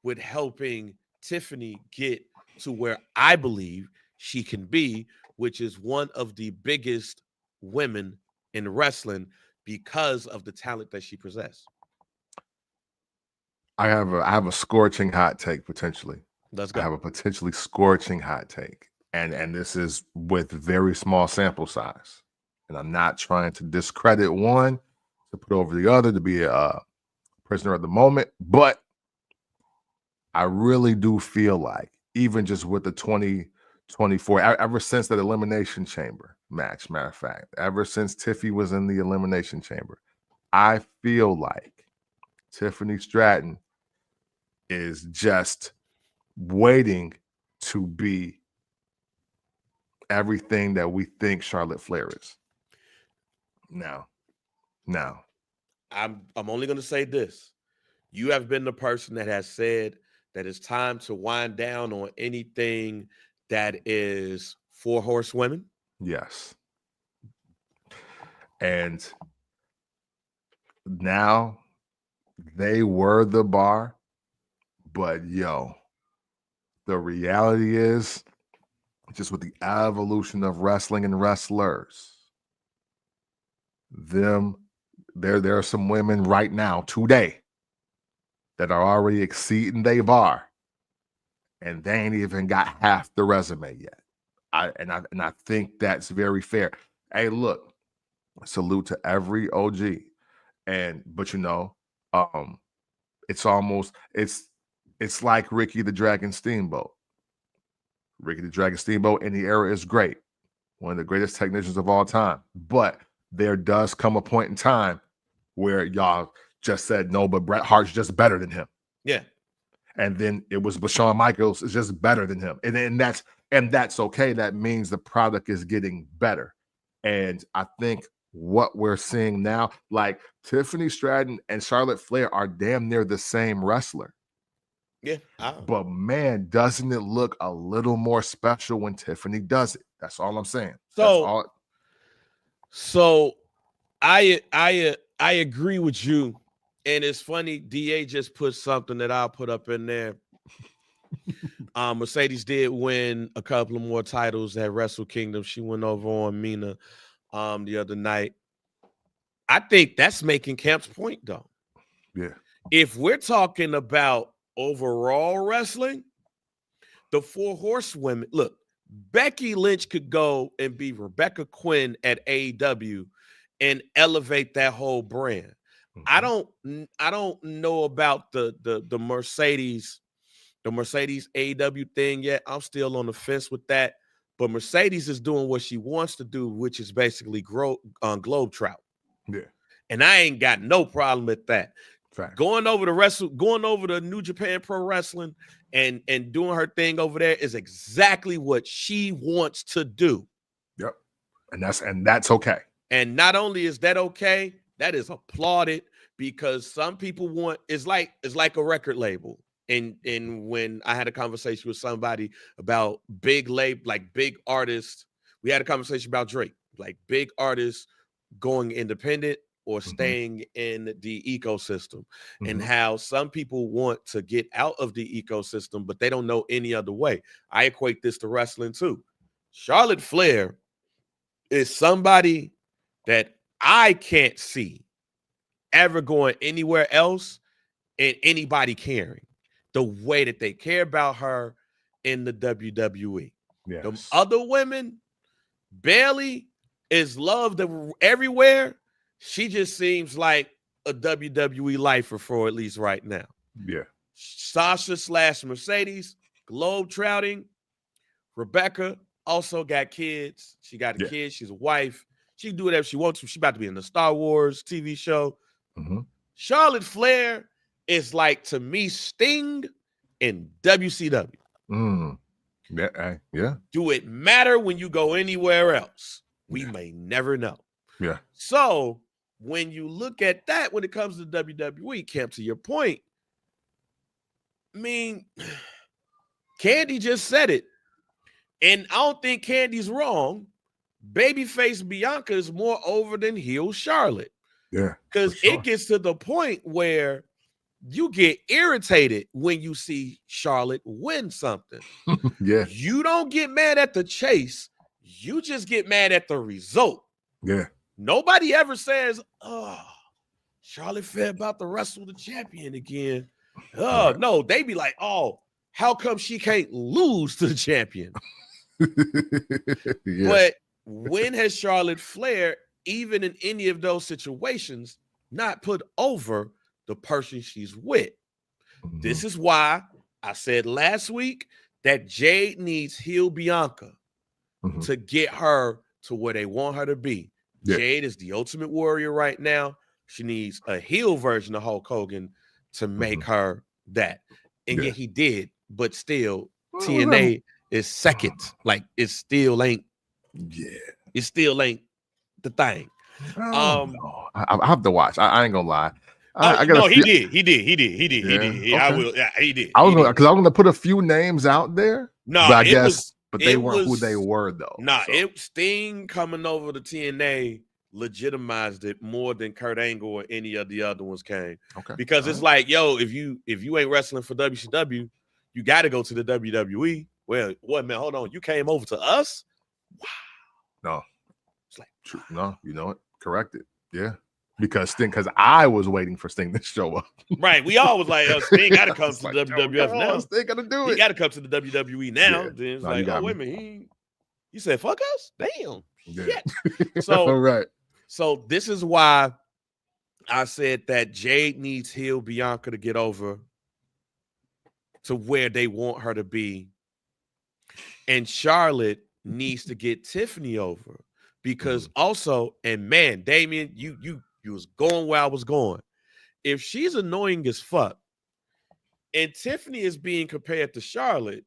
with helping Tiffany get to where I believe she can be, which is one of the biggest women in wrestling because of the talent that she possesses. I have a scorching hot take potentially. Let's I go. have a potentially scorching hot take. And this is with very small sample size. And I'm not trying to discredit one to put over the other to be a prisoner of the moment, but I really do feel like even just with the 2024, ever since that Elimination Chamber match, matter of fact, ever since Tiffy was in the Elimination Chamber, I feel like Tiffany Stratton is just waiting to be everything that we think Charlotte Flair is. Now, now, I'm only going to say this. You have been the person that has said that it's time to wind down on anything that is four horsewomen. yes. And now they were the bar, but yo, the reality is just with the evolution of wrestling and wrestlers, them there are some women right now today that are already exceeding their bar and they ain't even got half the resume yet. I think that's very fair. Hey, look, salute to every OG. And but um, it's almost it's like Ricky the Dragon Steamboat. Ricky the Dragon Steamboat in the era is great. One of the greatest technicians of all time. But there does come a point in time where y'all just said no, but Bret Hart's just better than him. Yeah. And then it was but Shawn Michaels is just better than him. And that's okay. That means the product is getting better. And I think what we're seeing now, like Tiffany Stratton and Charlotte Flair are damn near the same wrestler. Yeah. But man, doesn't it look a little more special when Tiffany does it? That's all I'm saying. That's So all. so I agree with you. And it's funny, DA just put something that I'll put up in there. Mercedes did win a couple of more titles at Wrestle Kingdom. She went over on Mina the other night. I think that's making Camp's point though. Yeah. If we're talking about overall wrestling, the four horsewomen, look, Becky Lynch could go and be Rebecca Quinn at AEW and elevate that whole brand. I Mhm. don't know about the Mercedes AEW thing yet. I'm still on the fence with that. But Mercedes is doing what she wants to do, which is basically globe trout. Yeah. And I ain't got no problem with that. Facts. Going over to New Japan Pro Wrestling and doing her thing over there is exactly what she wants to do. Yep. And that's okay. And not only is that okay, that is applauded, because some people want it's like a record label. And when I had a conversation with somebody about big artists, we had a conversation about Drake, like big artists going independent or staying in the ecosystem, and how some people want to get out of the ecosystem, but they don't know any other way. I equate this to wrestling too. Charlotte Flair is somebody that I can't see ever going anywhere else and anybody caring the way that they care about her in the WWE. Yes. The other women, Bayley is loved everywhere. She just seems like a WWE lifer for at least right now. Yeah. Sasha / Mercedes, globe-trotting. Rebecca also got kids. She got a kid. She's a wife. She can do whatever she wants to. She's about to be in the Star Wars TV show. Charlotte Flair is like, to me, Sting in WCW. Yeah. Do it matter when you go anywhere else? We may never know. Yeah. So when you look at that, when it comes to WWE, Camp, to your point, I mean, Candy just said it. And I don't think Candy's wrong. Babyface Bianca is more over than heel Charlotte. Yeah. Because it gets to the point where you get irritated when you see Charlotte win something. Yeah. You don't get mad at the chase. You just get mad at the result. Yeah. Nobody ever says, oh, Charlotte Flair about to wrestle the champion again. Oh, right. No, they be like, oh, how come she can't lose to the champion? Yeah. But when has Charlotte Flair, even in any of those situations, not put over the person she's with? This is why I said last week that Jade needs heel Bianca to get her to where they want her to be. Yeah. Jade is the ultimate warrior right now. She needs a heel version of Hulk Hogan to make her that. And yet he did, but still TNA is second. Like, it still ain't. Yeah. It still ain't the thing. I have to watch. I ain't gonna lie. He did. He did. I will. Yeah, he did. I was gonna put a few names out there. No, but they weren't who they were though. Nah, Sting coming over to TNA legitimized it more than Kurt Angle or any of the other ones came. Okay. Because it's like, yo, if you ain't wrestling for WCW, you got to go to the WWE. Well, what, man? Hold on, you came over to us? Wow. No, it's like, no, you know what? Correct it. Yeah. Because I was waiting for Sting to show up. Right. We all was like, Sting got to come to the WWF now. Sting got to do it. He got to come to the WWE now. Yeah. Then it's like, oh, wait a minute. You said, fuck us? Damn. Yeah. So, all right. So this is why I said that Jade needs heel Bianca to get over to where they want her to be. And Charlotte needs to get Tiffany over. Because also, and man, Damien, you was going where I was going. If she's annoying as fuck, and Tiffany is being compared to Charlotte,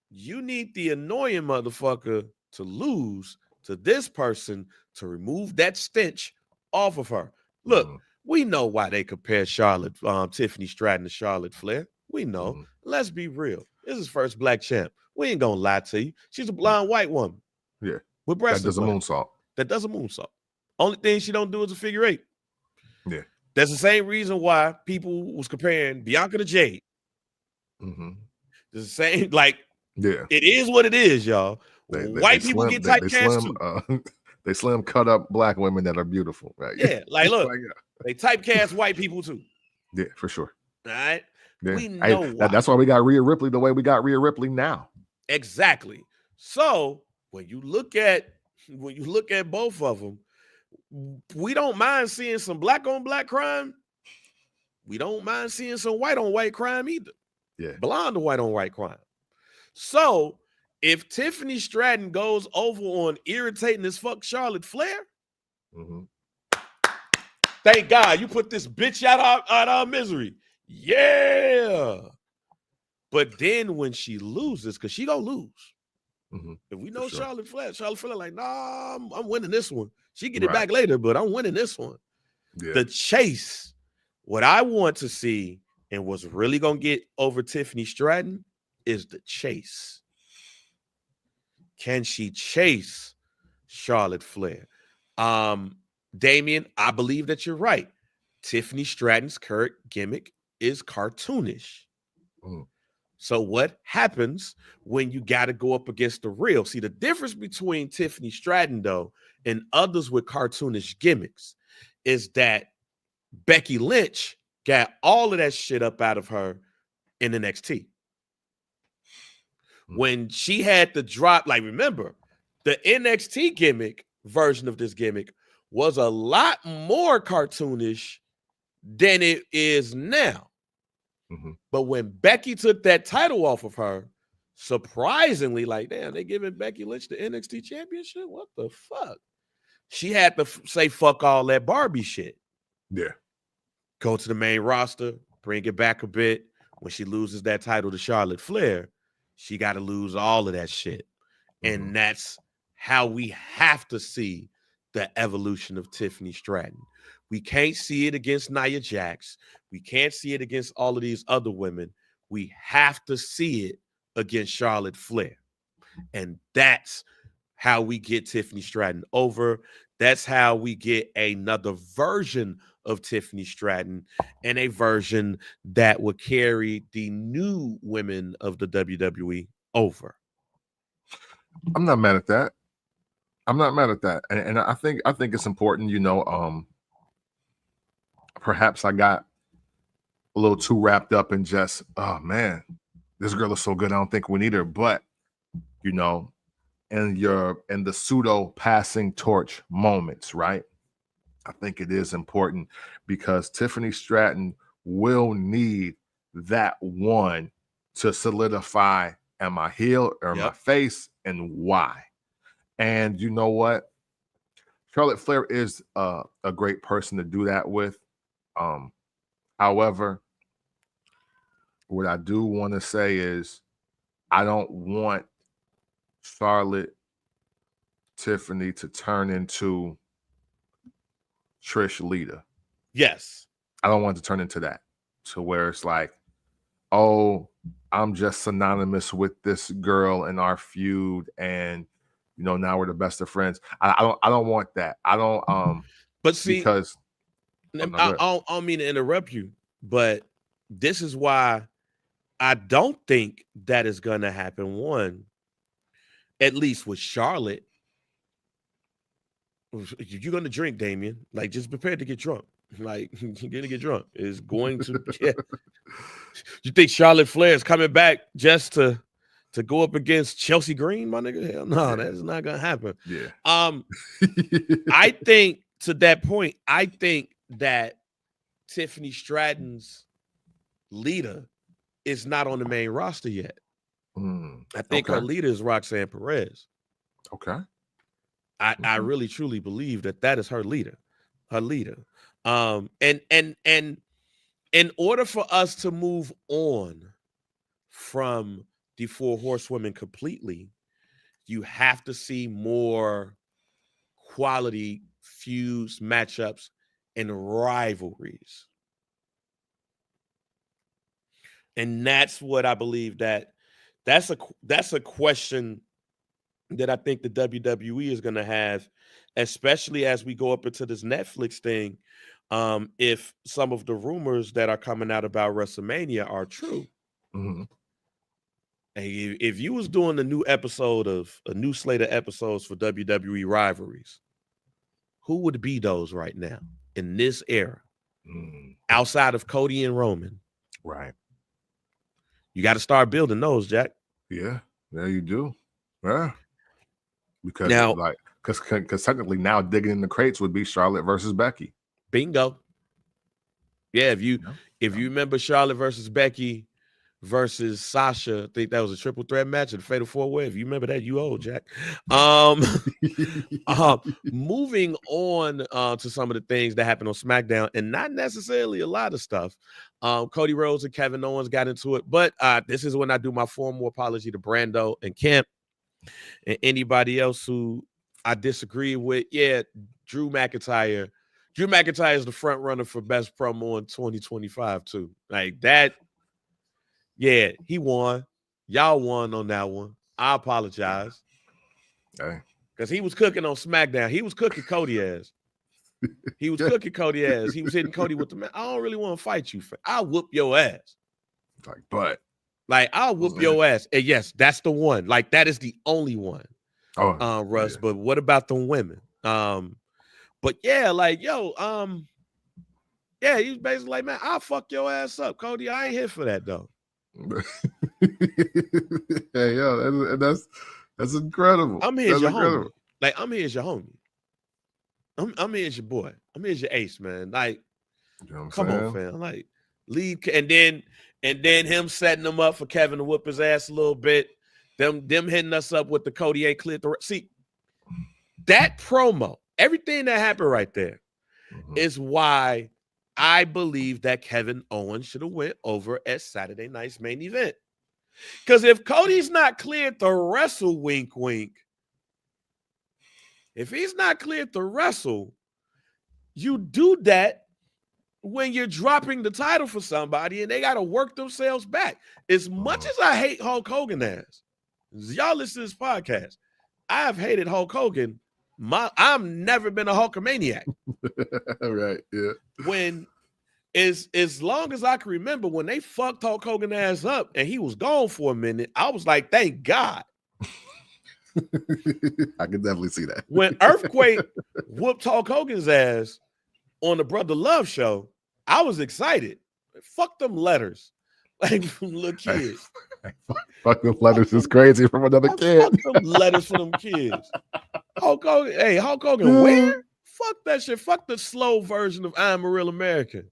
you need the annoying motherfucker to lose to this person to remove that stench off of her. Look, we know why they compare Tiffany Stratton to Charlotte Flair. We know. Let's be real. This is first black champ. We ain't gonna lie to you. She's a blonde white woman. Yeah. With breasts. That does a moonsault. That does a moonsault. Only thing she don't do is a figure eight. Yeah. That's the same reason why people was comparing Bianca to Jade. It's the same, like, yeah. It is what it is, y'all. White people get typecast too. They slim cut up black women that are beautiful, right? Yeah, like look, they typecast white people too. Yeah, for sure. All right. Yeah. We know why. That's why we got Rhea Ripley the way we got Rhea Ripley now. Exactly. So when you look at both of them, We don't mind seeing some black on black crime. We don't mind seeing some white on white crime either. Yeah. Blonde or white on white crime. So if Tiffany Stratton goes over on irritating as fuck Charlotte Flair, thank God you put this bitch out our misery. Yeah. But then when she loses, because she gonna lose. If we know Charlotte Flair like, nah, I'm winning this one. She get it back later, but I'm winning this one. Yeah. The chase, what I want to see and what's really going to get over Tiffany Stratton is the chase. Can she chase Charlotte Flair? Damian, I believe that you're right. Tiffany Stratton's current gimmick is cartoonish. So what happens when you got to go up against the real? See, the difference between Tiffany Stratton, though, and others with cartoonish gimmicks is that Becky Lynch got all of that shit up out of her in NXT. When she had to drop, like, remember, the NXT gimmick version of this gimmick was a lot more cartoonish than it is now. But when Becky took that title off of her, surprisingly, like, damn, they giving Becky Lynch the NXT championship? What the fuck? She had to say fuck all that Barbie shit. Yeah. Go to the main roster, bring it back a bit. When she loses that title to Charlotte Flair, she got to lose all of that shit. And that's how we have to see the evolution of Tiffany Stratton. We can't see it against Nia Jax. We can't see it against all of these other women. We have to see it against Charlotte Flair. And that's how we get Tiffany Stratton over. That's how we get another version of Tiffany Stratton and a version that would carry the new women of the WWE over. I'm not mad at that. And I think it's important, perhaps I got a little too wrapped up in just, oh man, this girl is so good, I don't think we need her. But in the pseudo passing torch moments, right? I think it is important because Tiffany Stratton will need that one to solidify, am I heel or am I face, and why? And you know what? Charlotte Flair is a great person to do that with. However, what I do want to say is I don't want Charlotte Tiffany to turn into Trish Lita. Yes. I don't want it to turn into that, to where it's like, oh, I'm just synonymous with this girl in our feud, and now we're the best of friends. I don't want that. I don't. But see, because I don't mean to interrupt you, but this is why I don't think that is going to happen. One, at least with Charlotte, you're going to drink, Damian. Like, just prepare to get drunk. Like, you're going to get drunk. It's going to. Yeah. You think Charlotte Flair is coming back just to go up against Chelsea Green, my nigga? Hell no, that's not going to happen. Yeah. I think, to that point, I think that Tiffany Stratton's leader is not on the main roster yet. I think her leader is Roxanne Perez. Okay. I really truly believe that is her leader. And in order for us to move on from the Four Horsewomen completely, you have to see more quality feuds, matchups, and rivalries. And that's what I believe that's a question that I think the WWE is going to have, especially as we go up into this Netflix thing. If some of the rumors that are coming out about WrestleMania are true. And if you was doing a new slate of episodes for WWE rivalries, who would be those right now in this era outside of Cody and Roman? Right. You got to start building those, Jack. Yeah, there you do. Yeah. Because now, Because technically now digging in the crates would be Charlotte versus Becky. Bingo. Yeah, if you remember Charlotte versus Becky versus Sasha, I think that was a triple threat match at the Fatal 4-Way. If you remember that, you old, Jack. Moving on to some of the things that happened on SmackDown, and not necessarily a lot of stuff. Cody Rhodes and Kevin Owens got into it, but this is when I do my formal apology to Brando and Kemp and anybody else who I disagree with. Yeah, Drew McIntyre. Drew McIntyre is the front runner for best promo in 2025 too. Like that. Yeah, he won. Y'all won on that one. I apologize. Okay. Because he was cooking on SmackDown. He was cooking Cody ass. He was cooking Cody ass. He was hitting Cody with the man. I don't really want to fight you. I'll whoop your ass. I'll whoop your ass. And yes, that's the one. Like, that is the only one. Oh, Russ. Yeah. But what about the women? But yeah, like, yo, yeah, he was basically like, man, I'll fuck your ass up, Cody. I ain't here for that though. Hey, yo, that's incredible. I'm here as your homie. Like, I'm here as your homie. I'm here as your boy. I'm here as your ace, man. Like, you know come on, fam. Like, leave, and then him setting them up for Kevin to whoop his ass a little bit. Them hitting us up with the Cody ain't cleared the see. That promo, everything that happened right there, is why I believe that Kevin Owens should have went over at Saturday night's main event. Because if Cody's not cleared to wrestle, wink, wink. If he's not cleared to wrestle, you do that when you're dropping the title for somebody and they got to work themselves back. As much as I hate Hulk Hogan as, y'all listen to this podcast, I've hated Hulk Hogan. I've never been a Hulkamaniac. Right, yeah. When, as long as I can remember, when they fucked Hulk Hogan ass up and he was gone for a minute, I was like, thank God. I can definitely see that. When Earthquake whooped Hulk Hogan's ass on the Brother Love show, I was excited. Fuck them letters. Like from little kids. Fuck them letters is crazy from another kid. Fuck them letters for them kids. Hulk Hogan, hey, Hulk Hogan, where? Fuck that shit. Fuck the slow version of I'm a Real American.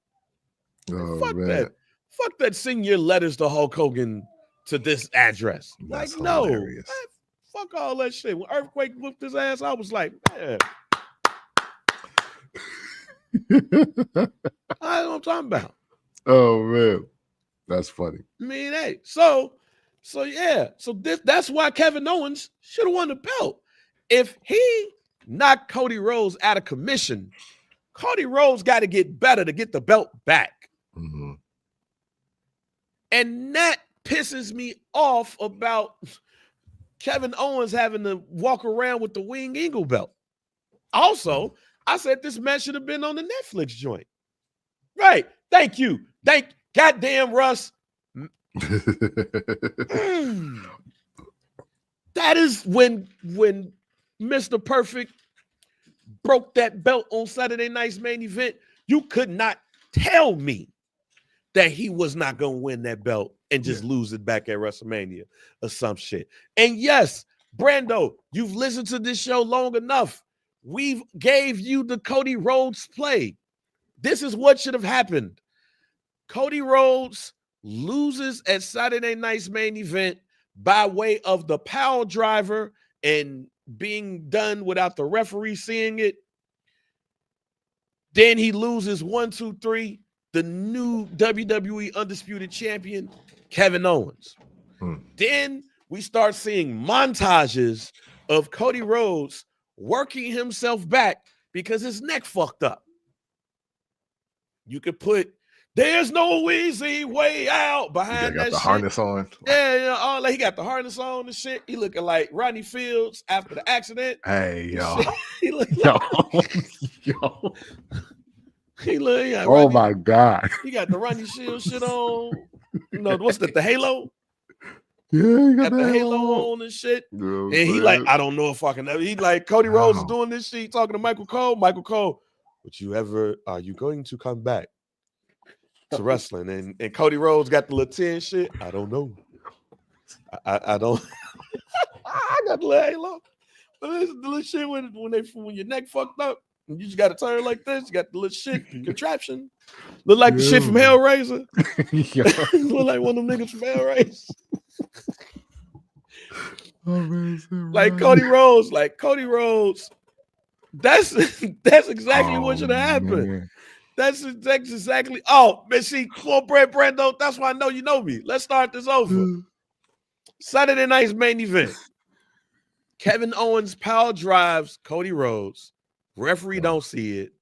Oh, fuck man. that. Fuck that. Send your letters to Hulk Hogan to this address. That's like, no. hilarious. Man, fuck all that shit. When Earthquake whooped his ass, I was like, man. I don't know what I'm talking about. Oh, man. That's funny. I mean, hey, so yeah. So that's why Kevin Owens should have won the belt. If he knocked Cody Rhodes out of commission, Cody Rhodes got to get better to get the belt back. Mm-hmm. And that pisses me off about Kevin Owens having to walk around with the Wing Eagle belt. Also, I said this match should have been on the Netflix joint. Right. Thank you. Thank goddamn Russ. That is when Mr. Perfect broke that belt on Saturday night's main event. You could not tell me that he was not going to win that belt and just lose it back at WrestleMania or some shit. And yes, Brando, you've listened to this show long enough. We've gave you the Cody Rhodes play. This is what should have happened. Cody Rhodes loses at Saturday night's main event by way of the power driver and being done without the referee seeing it. Then he loses 1, 2, 3. The new WWE Undisputed Champion, Kevin Owens. Then we start seeing montages of Cody Rhodes working himself back because his neck fucked up. You could put "There's no easy way out" behind that shit. The harness on. Yeah, he got the harness on and shit. He looking like Rodney Fields after the accident. Hey, yo. He look yo. He look, oh, my God. He got the Rodney Shields shit on. You know, what's that, the halo? Yeah, he got the halo on and shit. And he like, I don't know if I can. He like, Cody Rhodes is doing this shit. He talking to Michael Cole. Michael Cole, are you going to come back to wrestling? And Cody Rhodes got the little 10 shit. I don't know. I don't. I got the little halo. The little shit when your neck fucked up, and you just got to turn like this. You got the little shit contraption. Look like the shit from Hellraiser. Look like one of them niggas from Hellraiser. Like Cody Rhodes. That's exactly what should have happened. Man. That's exactly. Oh, man, see, cornbread Brando. That's why I know you know me. Let's start this over. Saturday night's main event. Kevin Owens power drives Cody Rhodes. Referee don't see it.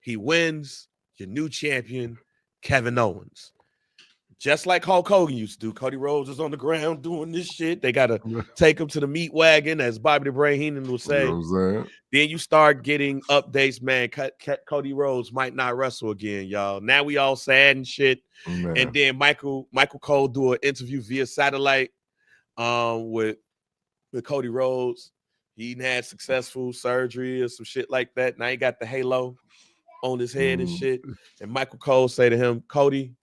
He wins. Your new champion, Kevin Owens. Just like Hulk Hogan used to do. Cody Rhodes is on the ground doing this shit. They got to take him to the meat wagon, as Bobby the Brain Heenan would say. You know then you start getting updates, man. Cody Rhodes might not wrestle again, y'all. Now we all sad and shit. Man. And then Michael Cole do an interview via satellite with Cody Rhodes. He had successful surgery or some shit like that. Now he got the halo on his head and shit. And Michael Cole say to him, Cody,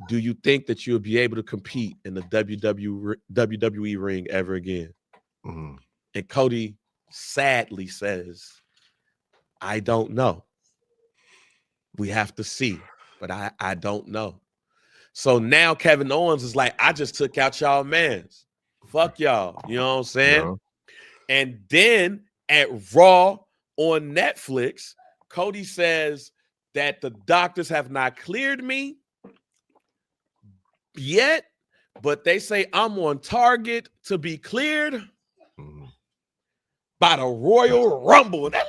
do you think that you'll be able to compete in the WWE ring ever again? And Cody sadly says, I don't know. We have to see, but I don't know. So now Kevin Owens is like, I just took out y'all mans. Fuck y'all. You know what I'm saying? Yeah. And then at Raw on Netflix, Cody says that the doctors have not cleared me yet, but they say I'm on target to be cleared by the Royal Rumble. And they're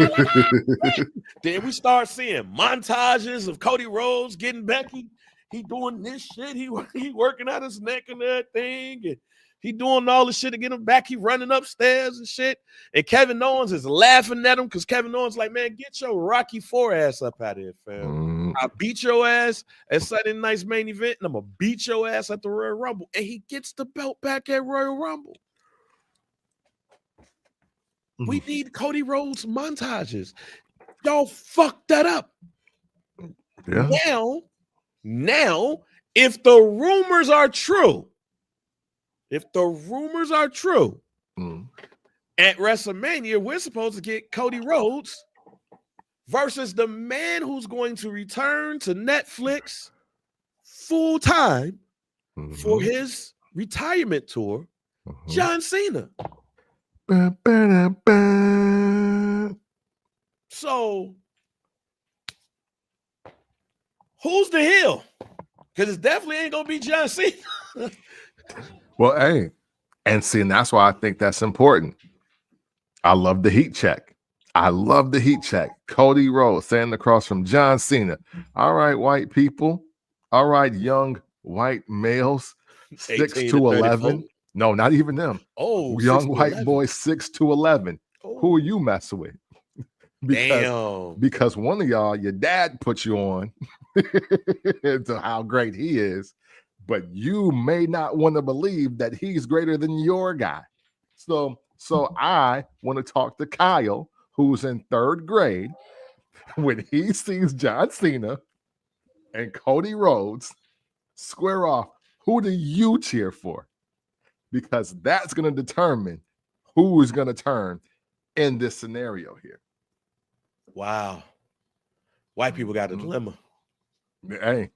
like, Then we start seeing montages of Cody Rhodes getting Becky. He doing this shit. He working out his neck and that thing. And he doing all the shit to get him back. He running upstairs and shit. And Kevin Owens is laughing at him because Kevin Owens like, man, get your Rocky IV ass up out of here, fam. I beat your ass at Saturday night's main event, and I'm going to beat your ass at the Royal Rumble. And he gets the belt back at Royal Rumble. We need Cody Rhodes montages. Y'all fucked that up. Yeah. Now, if the rumors are true, at WrestleMania, we're supposed to get Cody Rhodes versus the man who's going to return to Netflix full time for his retirement tour, John Cena. So, who's the heel? Because it definitely ain't going to be John Cena. Well, hey, and see, and that's why I think that's important. I love the heat check. Cody Rhodes standing across from John Cena. All right, white people. All right, young white males, 6 to 11. No, not even them. Oh, young white boys, 6 to 11. Oh. Who are you messing with? Because one of y'all, your dad put you on to how great he is, but you may not want to believe that he's greater than your guy. So I want to talk to Kyle, who's in 3rd grade, when he sees John Cena and Cody Rhodes square off. Who do you cheer for? Because that's going to determine who is going to turn in this scenario here. Wow. White people got a dilemma. Hey.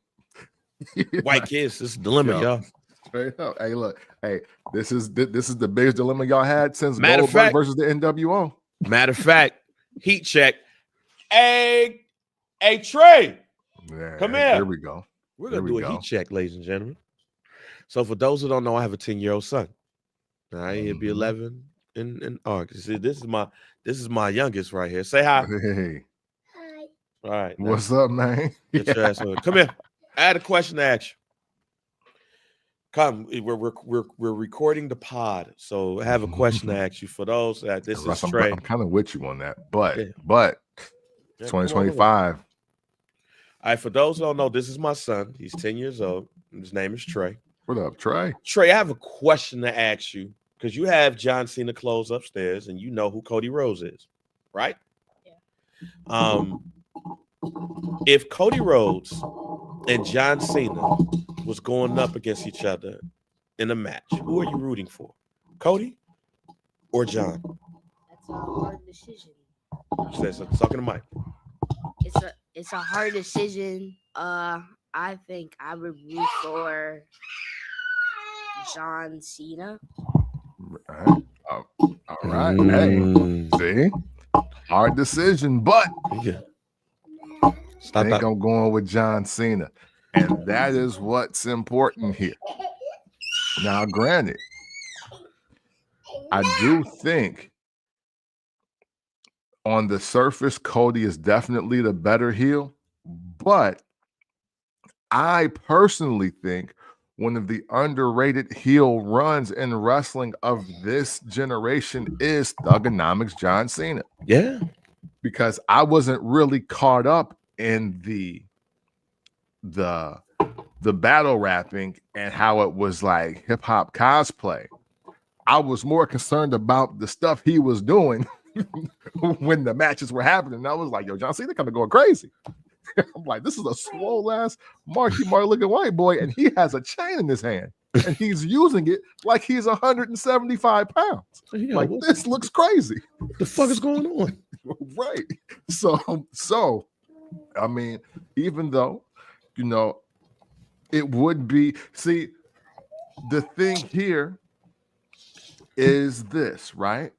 White kids, this is a dilemma, y'all. Straight up. Hey, look. Hey, this is the biggest dilemma y'all had since Goldberg versus the NWO. Matter of fact, heat check. Hey, Trey. Yeah, come here. Here we go. We're going to do a heat check, ladies and gentlemen. So for those who don't know, I have a 10-year-old son. All right, he'll be 11 in August. See, this is my youngest right here. Say hi. Hey. Hi. All right. What's up, man? Get your ass on. Come here. I had a question to ask you. Come, we're recording the pod, so I have a question to ask you. For those that this is Trey. I'm kind of with you on that, but 2025. All right, for those who don't know, this is my son. He's 10 years old. His name is Trey. What up, Trey? Trey, I have a question to ask you because you have John Cena clothes upstairs, and you know who Cody Rhodes is, right? Yeah. If Cody Rhodes and John Cena was going up against each other in a match, who are you rooting for? Cody or John? That's a hard decision. You said so. Talking to Mike. It's a hard decision. I think I would root for John Cena. All right. Hey, see? Hard decision, but Yeah. I Stop think that. I'm going with John Cena. And that is what's important here. Now, granted, I do think on the surface, Cody is definitely the better heel, but I personally think one of the underrated heel runs in wrestling of this generation is Thugonomics John Cena. Yeah. Because I wasn't really caught up in the battle rapping and how it was like hip hop cosplay. I was more concerned about the stuff he was doing when the matches were happening. And I was like, yo, John Cena kind of going crazy. I'm like, this is a swole ass Marky Mark looking white boy, and he has a chain in his hand, and he's using it like he's 175 pounds. Yo, like, this looks crazy. What the fuck is going on? Right. So, I mean, even though, you know, it would be, see, the thing here is this, right?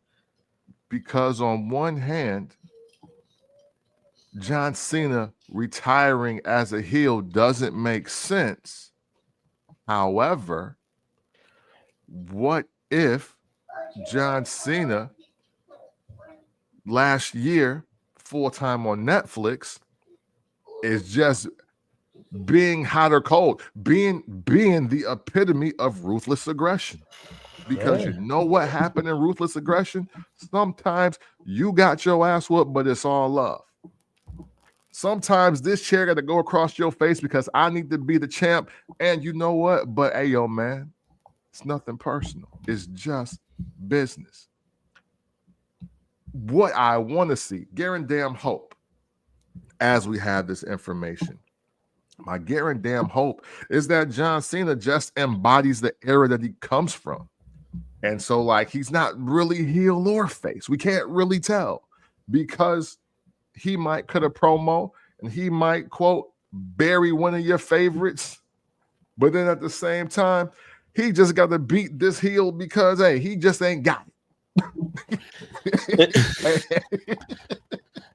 Because on one hand, John Cena retiring as a heel doesn't make sense. However, what if John Cena last year, full-time on Netflix, is just being hot or cold, being the epitome of ruthless aggression? Because you know what happened in ruthless aggression? Sometimes you got your ass whooped, but it's all love. Sometimes this chair got to go across your face because I need to be the champ. And you know what? But hey, yo, man, it's nothing personal. It's just business. What I want to see, guaranteed hope, as we have this information, my guaranteed hope is that John Cena just embodies the era that he comes from. And so, like, he's not really heel or face. We can't really tell because he might cut a promo and he might, quote, bury one of your favorites. But then at the same time, he just got to beat this heel because, hey, he just ain't got it.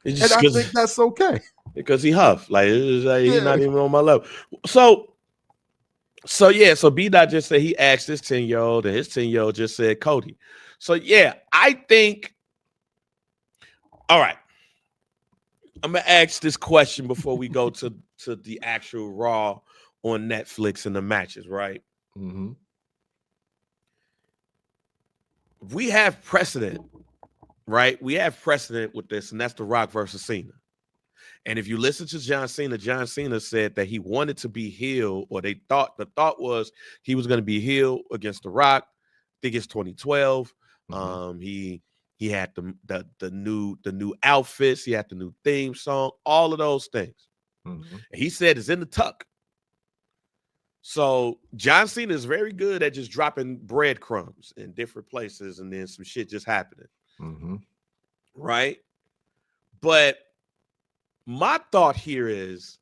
And I think that's okay. Because he huffed. Like, he's not even on my level. So B-Dot just said he asked his 10-year-old, and his 10-year-old just said Cody. So, yeah, I think, all right, I'm going to ask this question before we go to the actual Raw on Netflix and the matches, right? Mm-hmm. We have precedent, right? We have precedent with this, and that's The Rock versus Cena. And if you listen to John Cena said that he wanted to be heel, or the thought was he was going to be heel against The Rock. I think it's 2012. Mm-hmm. He had the new outfits, he had the new theme song, all of those things. Mm-hmm. And he said it's in the tuck. So John Cena is very good at just dropping breadcrumbs in different places, and then some shit just happening. Mm-hmm. Right? But my thought here is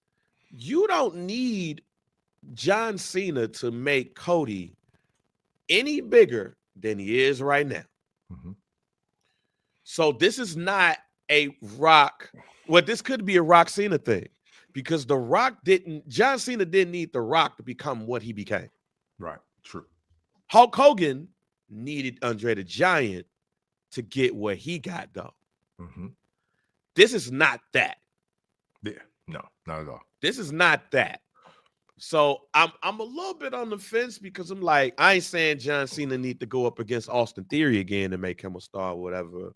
you don't need John Cena to make Cody any bigger than he is right now. Mm-hmm. So this is not a Rock. Well, this could be a Rock Cena thing because John Cena didn't need The Rock to become what he became. Right. True. Hulk Hogan needed Andre the Giant to get what he got, though. Mm-hmm. This is not that. Yeah, no, not at all. This is not that. So I'm a little bit on the fence because I'm like, I ain't saying John Cena need to go up against Austin Theory again to make him a star or whatever.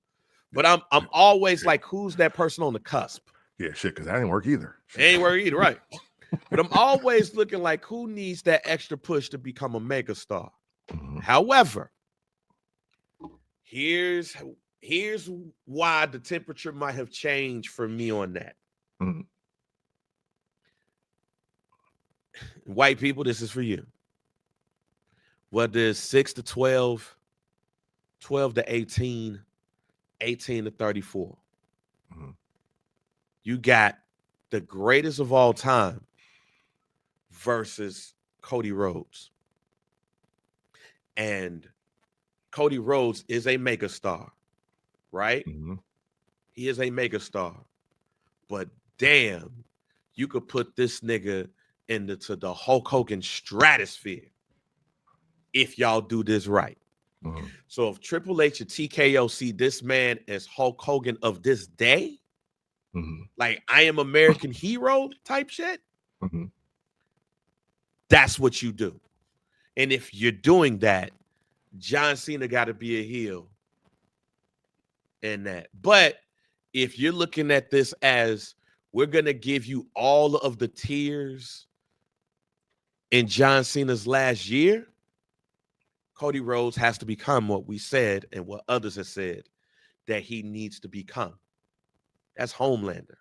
But I'm always like, who's that person on the cusp? Yeah, shit, because that didn't work either. It ain't work either, right? But I'm always looking like who needs that extra push to become a mega star. Mm-hmm. However, here's why the temperature might have changed for me on that. Mm-hmm. White people, this is for you. Whether it's 6 to 12, 12 to 18, 18 to 34. Mhm. You got the greatest of all time versus Cody Rhodes. And Cody Rhodes is a megastar, right? Mhm. He is a megastar. But damn, you could put this nigga into the Hulk Hogan stratosphere if y'all do this right. Mhm. So if Triple H and TKO see this man as Hulk Hogan of this day, Mhm. like I am American hero type shit, Mhm. that's what you do. And if you're doing that, John Cena got to be a heel in that. But if you're looking at this as we're going to give you all of the tears in John Cena's last year, Cody Rhodes has to become what we said and what others have said that he needs to become. That's Homelander.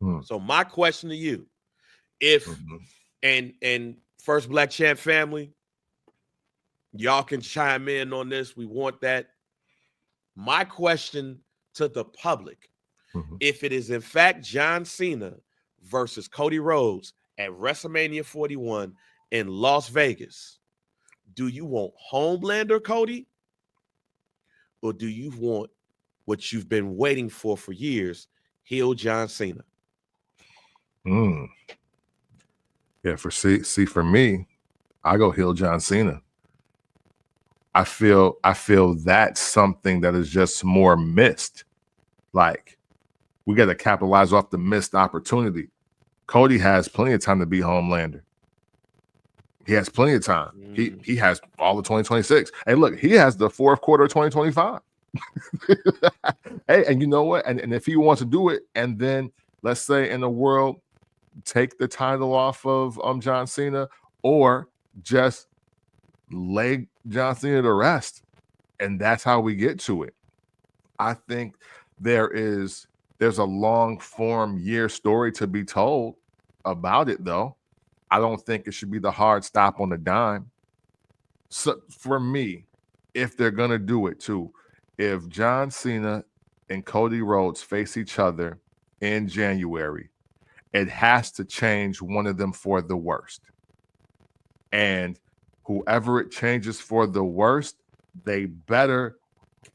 Mhm. So my question to you, if Mhm. and First Black Champ family, y'all can chime in on this. We want that. My question to the public, Mhm. if it is in fact John Cena versus Cody Rhodes at WrestleMania 41 in Las Vegas, do you want Homelander Cody? Or do you want what you've been waiting for years, heel John Cena? Mm. Yeah, for me, I go heel John Cena. I feel that's something that is just more missed. Like we got to capitalize off the missed opportunity. Cody has plenty of time to be Homelander. He has plenty of time. He has all of 2026. Hey, look, he has the fourth quarter of 2025. Hey, and you know what? And if he wants to do it, and then let's say in the world, take the title off of John Cena, or just lay John Cena to rest. And that's how we get to it. I think there's a long form year story to be told about it, though. I don't think it should be the hard stop on the dime. So for me, if they're gonna do it too, if John Cena and Cody Rhodes face each other in January, it has to change one of them for the worst. And whoever it changes for the worst, they better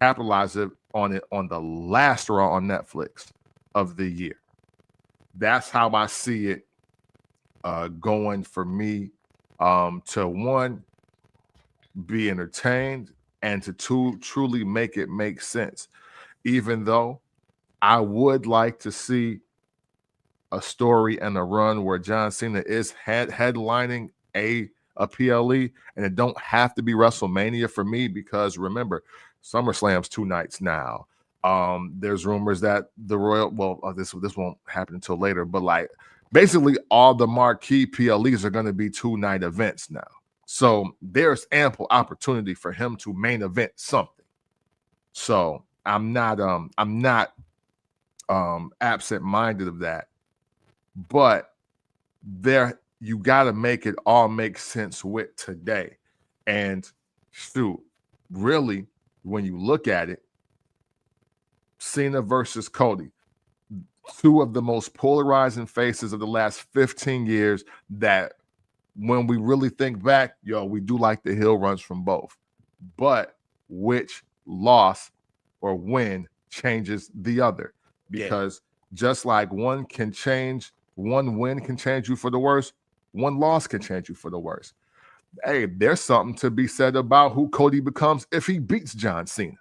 capitalize it on the last Raw on Netflix of the year. That's how I see it going for me. To one, be entertained, and to two, truly make it make sense. Even though I would like to see a story and a run where John Cena is headlining a PLE, and it don't have to be WrestleMania for me, because remember, SummerSlam's 2 nights now. There's rumors that the Royal, this won't happen until later, but like basically all the marquee PLEs are going to be 2-night events now. So there's ample opportunity for him to main event something. So I'm not absent-minded of that. But there, you got to make it all make sense with today. And shoot, really, when you look at it, Cena versus Cody, two of the most polarizing faces of the last 15 years that when we really think back, we do like the heel runs from both. But which loss or win changes the other? Because just like one win can change you for the worse, one loss can change you for the worse. Hey, there's something to be said about who Cody becomes if he beats John Cena.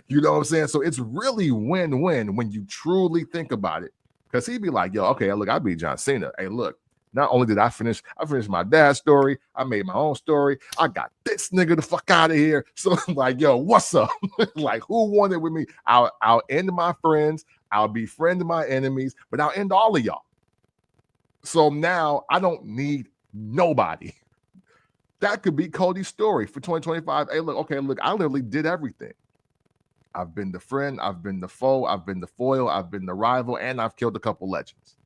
You know what I'm saying? So it's really win-win when you truly think about it. Because he'd be like, okay, look, I beat John Cena. Hey, look, not only did I finished my dad's story, I made my own story. I got this nigga the fuck out of here. So I'm like, what's up? Like, who won it with me? I'll end my friends. I'll befriend my enemies, but I'll end all of y'all. So now I don't need nobody. That could be Cody's story for 2025. Hey, look, I literally did everything. I've been the friend, I've been the foe, I've been the foil, I've been the rival, and I've killed a couple legends.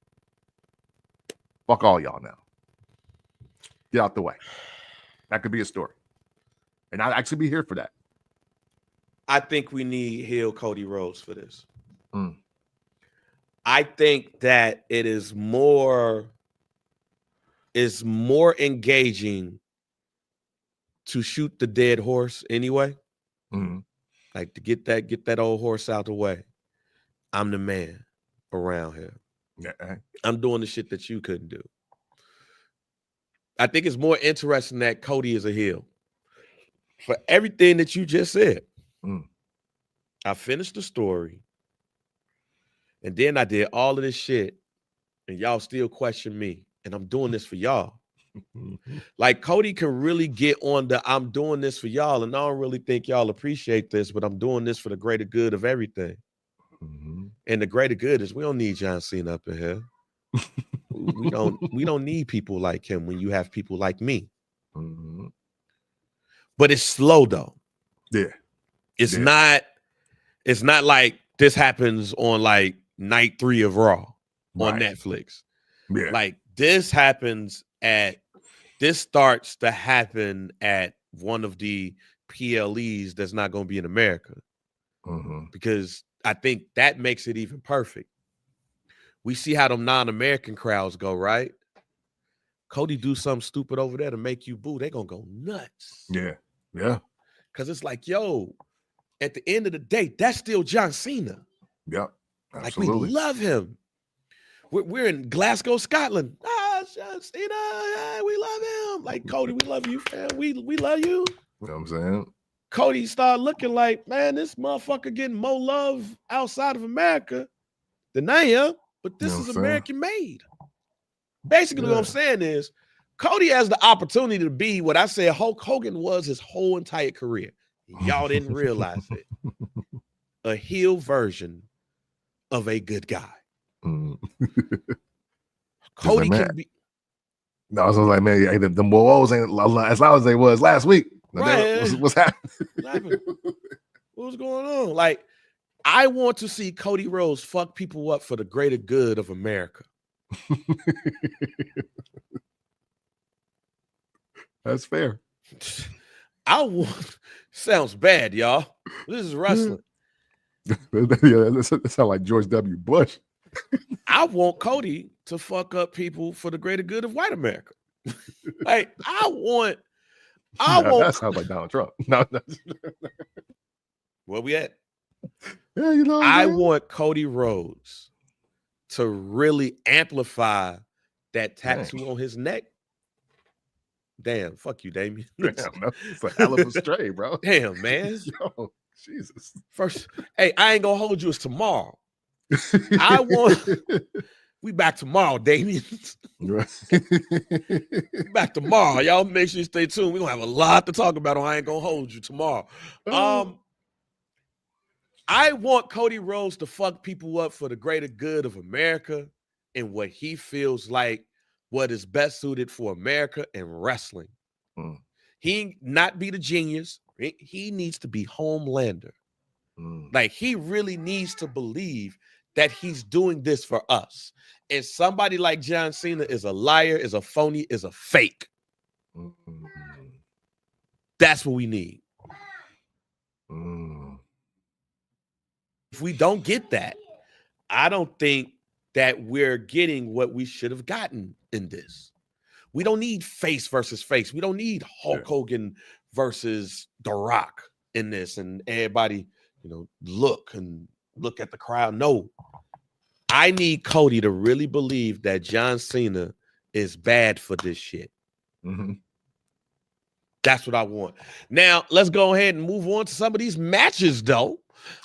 Fuck all y'all now. Get out the way. That could be a story. And I'd actually be here for that. I think we need heel Cody Rhodes for this. Mm. I think that it is more engaging to shoot the dead horse anyway. Mm. Like to get that old horse out the way. I'm the man around here. Yeah. I'm doing the shit that you couldn't do. I think it's more interesting that Cody is a heel. For everything that you just said. Mm. I finished the story. And then I did all of this shit. And y'all still question me. And I'm doing this for y'all. Like Cody can really get on the I'm doing this for y'all. And I don't really think y'all appreciate this, but I'm doing this for the greater good of everything. Mm-hmm. And the greater good is we don't need John Cena up in here. we don't need people like him when you have people like me. Mm-hmm. But it's slow though. Yeah. It's not like this happens on like night 3 of Raw on Netflix. Yeah. Like this starts to happen at one of the PLEs that's not going to be in America. Mm-hmm. Because I think that makes it even perfect. We see how them non-American crowds go, right? Cody do something stupid over there to make you boo. They're going to go nuts. Yeah. Yeah. Because it's like, yo, at the end of the day, that's still John Cena. Yep. Absolutely. Like, we love him. We're in Glasgow, Scotland. John Cena, we love him. Like, Cody, we love you, fam. We love you. You know what I'm saying? Cody started looking like, man, this motherfucker getting more love outside of America than I am, but this is American made. Basically, what I'm saying is Cody has the opportunity to be what I said Hulk Hogan was his whole entire career. Y'all didn't realize it. A heel version of a good guy. Mm. Cody like, can be. No, I was like, man, the woes ain't as loud as they was last week. Right. What's happening? What's going on? Like, I want to see Cody Rhodes fuck people up for the greater good of America. That's fair. Sounds bad, y'all. This is wrestling. That sounds like George W. Bush. I want Cody to fuck up people for the greater good of white America. Like, that sounds like Donald Trump. No. Where we at? Yeah, you know. I want Cody Rhodes to really amplify that tattoo on his neck. Damn, fuck you, Damien. Damn, that's a hell of a stray, bro. Damn, man. Yo, Jesus. First, hey, I ain't gonna hold you. It's tomorrow. We back tomorrow, Damien. Back tomorrow. Y'all make sure you stay tuned. We're gonna have a lot to talk about on I Ain't Gonna Hold You tomorrow. I want Cody Rhodes to fuck people up for the greater good of America and what he feels like what is best suited for America and wrestling. Mm. He not be the genius. He needs to be Homelander. Mm. Like, he really needs to believe that he's doing this for us. And somebody like John Cena is a liar, is a phony, is a fake. Mm. That's what we need. Mm. If we don't get that, I don't think that we're getting what we should have gotten in this. We don't need face versus face. We don't need Hulk Hogan versus The Rock in this and everybody, look at the crowd. No, I need Cody to really believe that John Cena is bad for this shit. Mm-hmm. That's what I want. Now, let's go ahead and move on to some of these matches, though.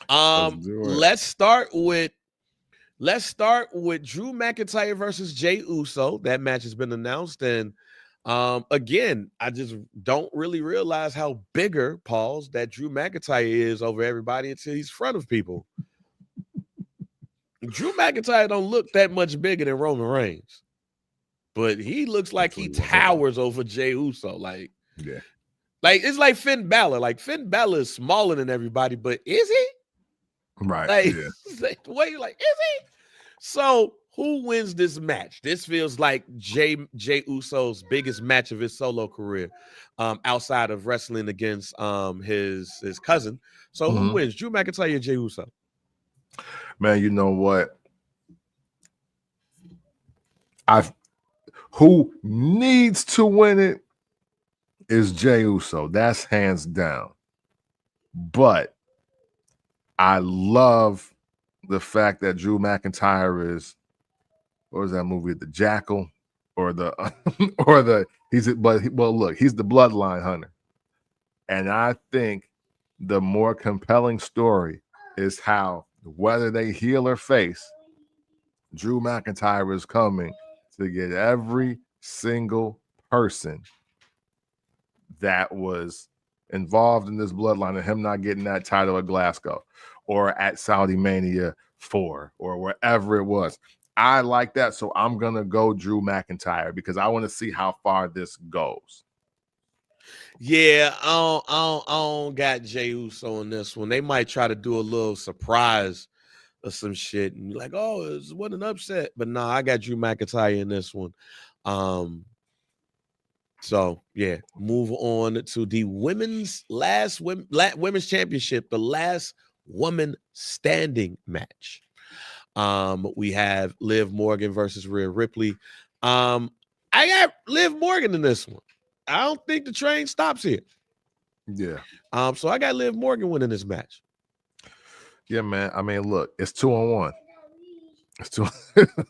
Let's start with Drew McIntyre versus Jey Uso. That match has been announced. And again, I just don't really realize how bigger, that Drew McIntyre is over everybody until he's in front of people. Drew McIntyre don't look that much bigger than Roman Reigns. But he looks like he towers over Jey Uso. Like it's like Finn Balor. Like, Finn Balor is smaller than everybody, but is he? Right. Like, the way you're like, is he? So Who wins this match? This feels like Jay Uso's biggest match of his solo career, outside of wrestling against his cousin. So who wins, Drew McIntyre or Jay Uso? Man, you know what? Who needs to win it is Jey Uso. That's hands down. But I love the fact that Drew McIntyre is, what was that movie? The Jackal, or the he's the bloodline hunter. And I think the more compelling story is how, whether they heel or face, Drew McIntyre is coming to get every single person that was involved in this bloodline and him not getting that title at Glasgow or at Saudi Mania 4 or wherever it was. I like that. So I'm going to go Drew McIntyre because I want to see how far this goes. Yeah, I don't got Jey Uso on this one. They might try to do a little surprise or some shit and be like, oh, it wasn't an upset. But no, I got Drew McIntyre in this one. So yeah, move on to the women's championship, the last woman standing match. We have Liv Morgan versus Rhea Ripley. I got Liv Morgan in this one. I don't think the train stops here. Yeah. So I got Liv Morgan winning this match. Yeah, man. I mean, look, it's 2-on-1. It's two.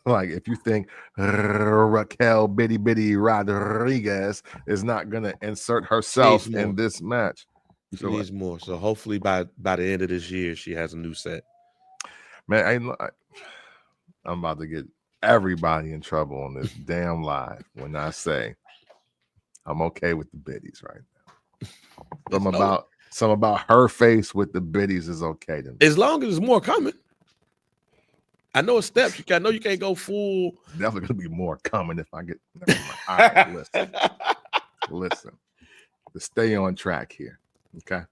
Like, if you think Raquel Bitty Rodriguez is not gonna insert herself in this match, she needs more. So hopefully by the end of this year, she has a new set. Man, I'm about to get everybody in trouble on this damn live when I say I'm okay with the biddies right now. Some about her face with the biddies is okay to me. As long as there's more coming. I know it's steps. I know you can't go full. Definitely gonna be more coming if I get. All right, listen. To stay on track here, okay?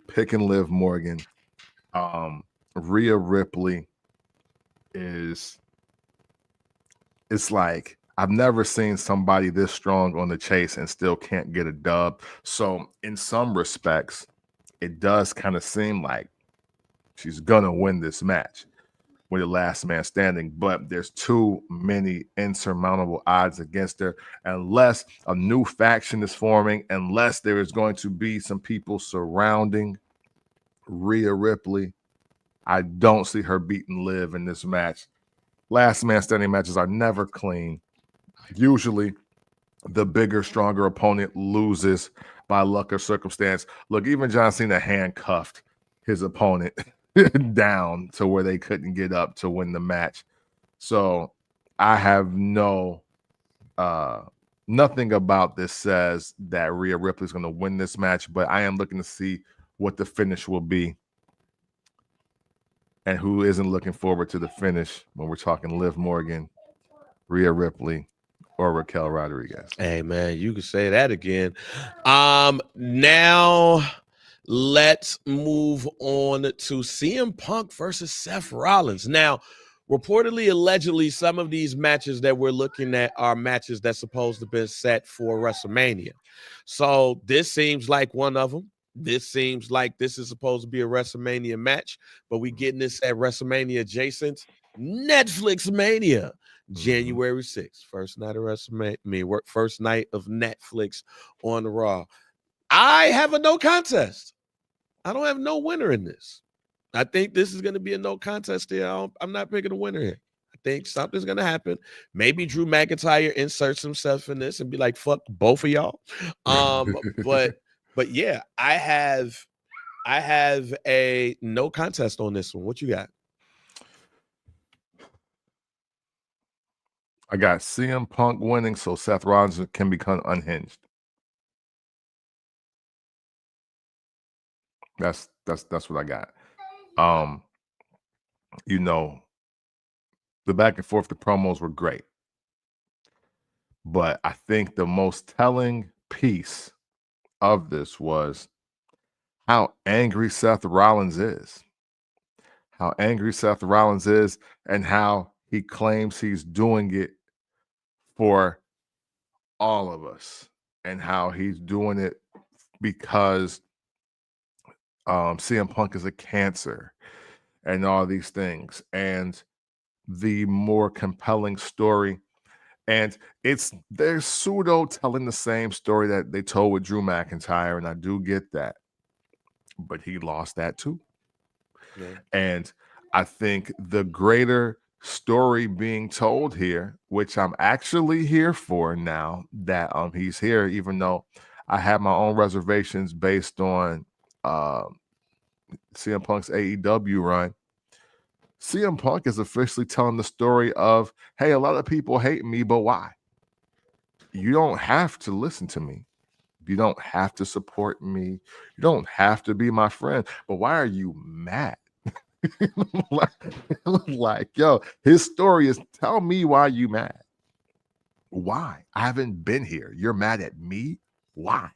Picking Liv Morgan. Rhea Ripley it's like I've never seen somebody this strong on the chase and still can't get a dub. So in some respects, it does kind of seem like she's gonna win this match with the last man standing, but there's too many insurmountable odds against her. Unless a new faction is forming, unless there is going to be some people surrounding Rhea Ripley, I don't see her beating Liv in this match. Last man standing matches are never clean. Usually the bigger, stronger opponent loses by luck or circumstance. Look, even John Cena handcuffed his opponent down to where they couldn't get up to win the match. So I have nothing about this says that Rhea Ripley is going to win this match, but I am looking to see what the finish will be. And who isn't looking forward to the finish when we're talking Liv Morgan, Rhea Ripley, or Raquel Rodriguez? Hey, man, you can say that again. Now let's move on to CM Punk versus Seth Rollins. Now, reportedly, allegedly, some of these matches that we're looking at are matches that's supposed to be set for WrestleMania. So this seems like one of them. This seems like this is supposed to be a WrestleMania match, but we getting this at WrestleMania adjacent. NetflixMania, January 6th, first night of WrestleMania, first night of Netflix on the Raw. I have a no contest. I don't have no winner in this. I think this is going to be a no contest here. I'm not picking a winner here. I think something's going to happen. Maybe Drew McIntyre inserts himself in this and be like, fuck both of y'all. But yeah, I have a no contest on this one. What you got? I got CM Punk winning so Seth Rollins can become unhinged. That's what I got. The back and forth, the promos were great. But I think the most telling piece of this was how angry Seth Rollins is. How angry Seth Rollins is and how he claims he's doing it for all of us, and how he's doing it because CM Punk is a cancer and all these things. And the more compelling story, and they're pseudo telling the same story that they told with Drew McIntyre, and I do get that, but he lost that too. Yeah. And I think the greater story being told here, which I'm actually here for now that he's here, even though I have my own reservations based on CM Punk's AEW run. CM Punk is officially telling the story of, hey, a lot of people hate me, but why? You don't have to listen to me. You don't have to support me. You don't have to be my friend. But why are you mad? like, yo, his story is, tell me why you mad. Why? I haven't been here. You're mad at me? Why?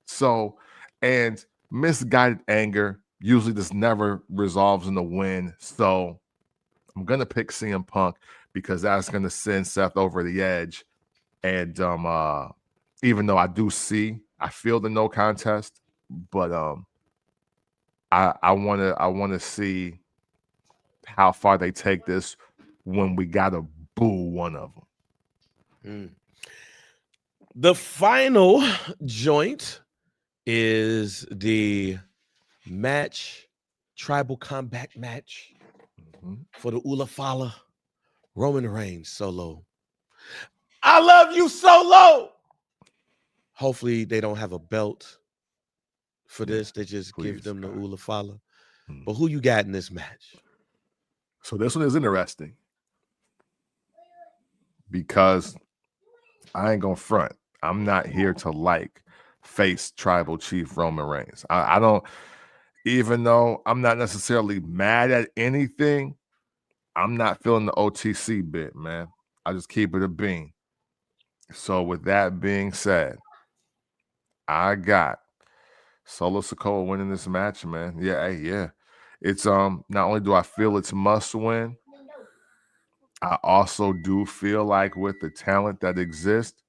So, and misguided anger usually just never resolves in a win. So I'm gonna pick CM Punk because that's gonna send Seth over the edge. And even though I feel the no contest, but I wanna see how far they take this when we gotta boo one of them. The final joint is the tribal comeback match for the Ula Fala Roman Reigns solo. I love you, Solo. Hopefully they don't have a belt for this. They just give them the Ula Fala. But who you got in this match? So this one is interesting because I ain't gonna front. I'm not here to face Tribal Chief Roman Reigns. I don't, even though I'm not necessarily mad at anything, I'm not feeling the OTC bit, man. I just keep it a bean. So with that being said, I got Solo Sikoa winning this match, man. Yeah. It's not only do I feel it's must win, I also do feel like with the talent that exists,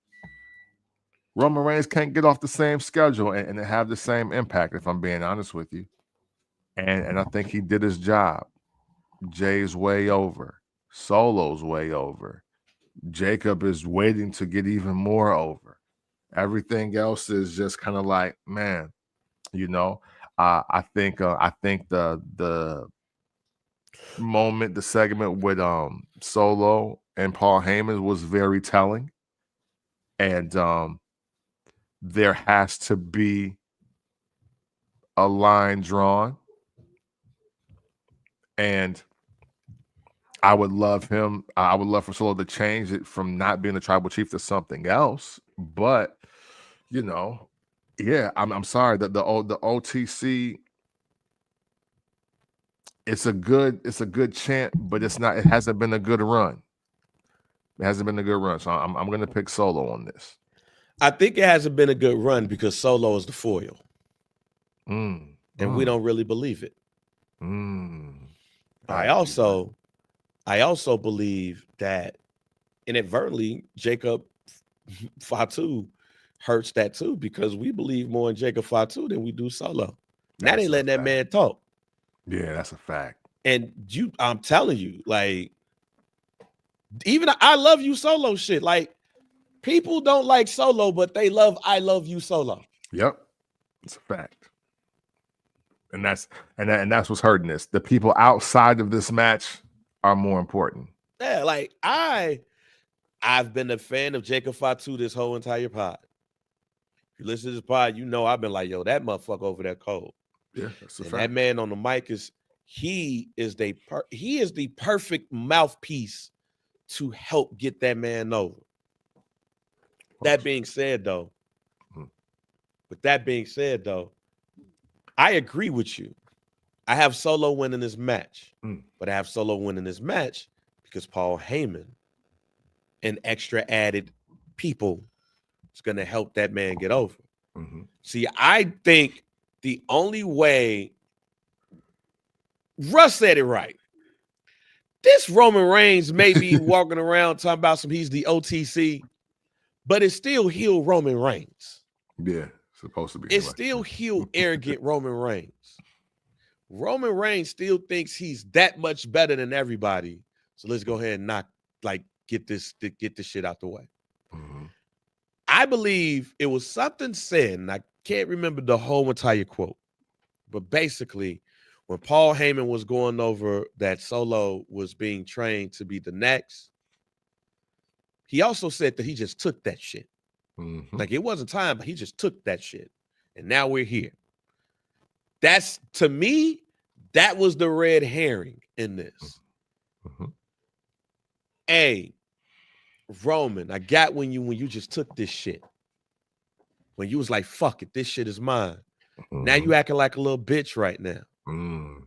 Roman Reigns can't get off the same schedule and have the same impact, if I'm being honest with you. And I think he did his job. Jay's way over. Solo's way over. Jacob is waiting to get even more over. Everything else is just kind of like, man, I think the moment, the segment with Solo and Paul Heyman was very telling. And there has to be a line drawn. And I would love for Solo to change it from not being a tribal chief to something else. But I'm sorry that the OTC, it's a good chant, but it hasn't been a good run. It hasn't been a good run. So I'm gonna pick Solo on this. I think it hasn't been a good run because Solo is the foil. And we don't really believe it. I also believe that inadvertently Jacob Fatu hurts that too, because we believe more in Jacob Fatu than we do Solo. Now they letting that man talk. Yeah, that's a fact. And I'm telling you, like, even I love you Solo shit. Like, people don't like Solo, but they love I love you Solo. Yep, it's a fact. And that's what's hurting this. The people outside of this match are more important. Yeah, like I've been a fan of Jacob Fatu this whole entire pod. If you listen to this pod, you know I've been like, yo, that motherfucker over there cold. Yeah, that's a fact. That man on the mic is the perfect mouthpiece to help get that man over. That being said, though, I agree with you. I have Solo winning this match, but I have Solo winning this match because Paul Heyman and extra added people is going to help that man get over. See, I think the only way, Russ said it right. This Roman Reigns may be walking around talking about he's the OTC, but it's still heel Roman Reigns. Yeah, supposed to be. It's anyway. still heel arrogant Roman Reigns. Roman Reigns still thinks he's that much better than everybody. So let's go ahead and get this shit out the way. Mm-hmm. I believe it was something said, and I can't remember the whole entire quote, but basically, when Paul Heyman was going over that Solo was being trained to be the next, he also said that he just took that shit. Mm-hmm. Like it wasn't time, but he just took that shit. And now we're here. That's, to me, that was the red herring in this. Mm-hmm. Hey, Roman, I got when you just took this shit. When you was like, fuck it, this shit is mine. Mm-hmm. Now you acting like a little bitch right now. Mm.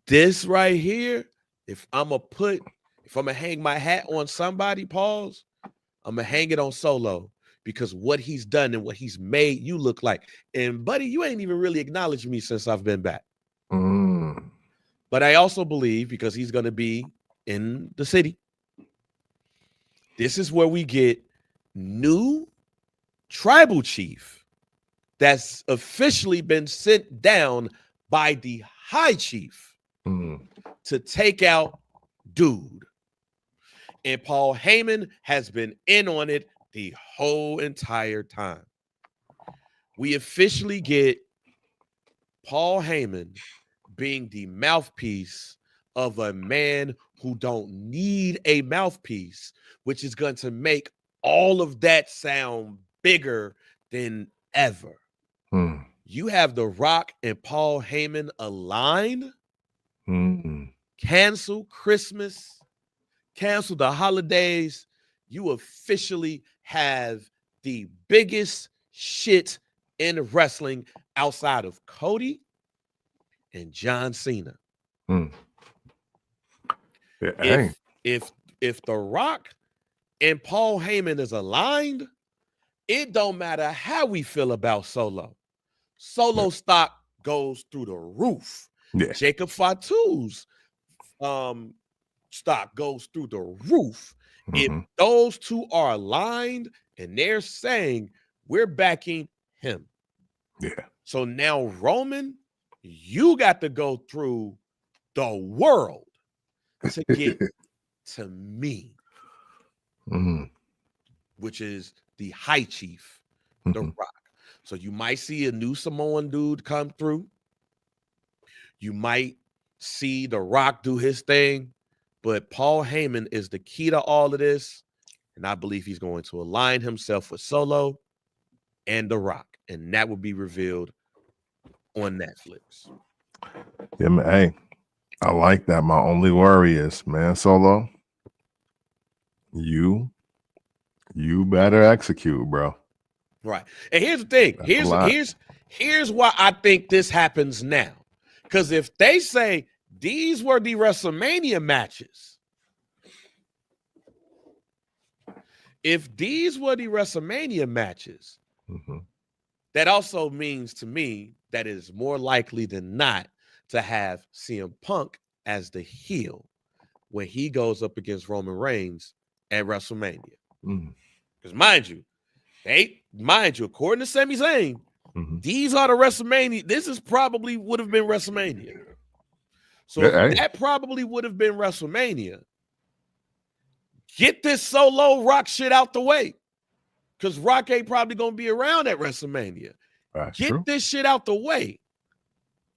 This right here, if I'm gonna hang my hat on somebody, pause, I'm gonna hang it on Solo, because what he's done and what he's made you look like. And buddy, you ain't even really acknowledged me since I've been back. Mm. But I also believe, because he's gonna be in the city, this is where we get new tribal chief that's officially been sent down by the high chief to take out dude. And Paul Heyman has been in on it the whole entire time. We officially get Paul Heyman being the mouthpiece of a man who don't need a mouthpiece, which is going to make all of that sound bigger than ever. Mm. You have The Rock and Paul Heyman aligned. Mm. Cancel Christmas, cancel the holidays. You officially have the biggest shit in wrestling outside of Cody and John Cena. Mm. Yeah, If The Rock and Paul Heyman is aligned, it don't matter how we feel about Solo. Solo stock goes through the roof. Yeah. Jacob Fatu's stock goes through the roof. Mm-hmm. If those two are aligned and they're saying we're backing him. Yeah. So now, Roman, you got to go through the world to get to me, Mm-hmm. which is the high chief, The Rock. So you might see a new Samoan dude come through. You might see The Rock do his thing, but Paul Heyman is the key to all of this. And I believe he's going to align himself with Solo and The Rock. And that will be revealed on Netflix. Yeah, man, hey, I like that. My only worry is, man, Solo, you better execute, bro. Right. And here's the thing. Here's why I think this happens now. Because if they say these were the WrestleMania matches, that also means to me that it is more likely than not to have CM Punk as the heel when he goes up against Roman Reigns at WrestleMania. Because mind you, according to Sami Zayn, these are the WrestleMania. This is probably would have been WrestleMania. So that probably would have been WrestleMania. Get this Solo Rock shit out the way. Because Rock ain't probably going to be around at WrestleMania. Get this shit out the way.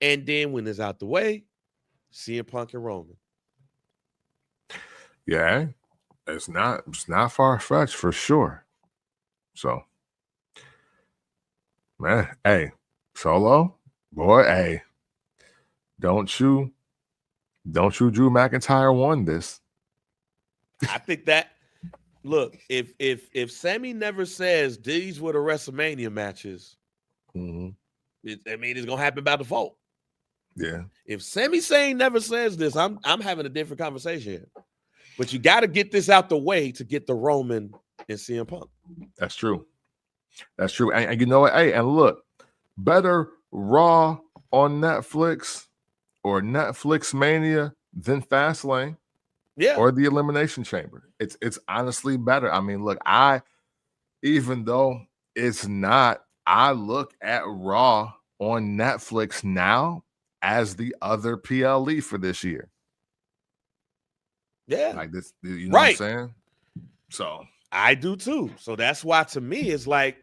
And then when it's out the way, CM Punk and Roman. Yeah, it's not far-fetched for sure. So, man, hey, Solo, boy, hey, don't you Drew McIntyre won this. I think that, look, if Sammy never says these were the WrestleMania matches, it's gonna happen by default. Yeah. If Sami Zayn never says this, I'm having a different conversation here. But you got to get this out the way to get the Roman and CM Punk. That's true. And you know what? Hey, and look, better Raw on Netflix or NetflixMania than Fastlane Yeah. or the Elimination Chamber. It's honestly better. I mean, look, even though it's not, I look at Raw on Netflix now as the other PLE for this year. Yeah. Like this, you know what I'm Right. saying? So I do too. So that's why to me it's like,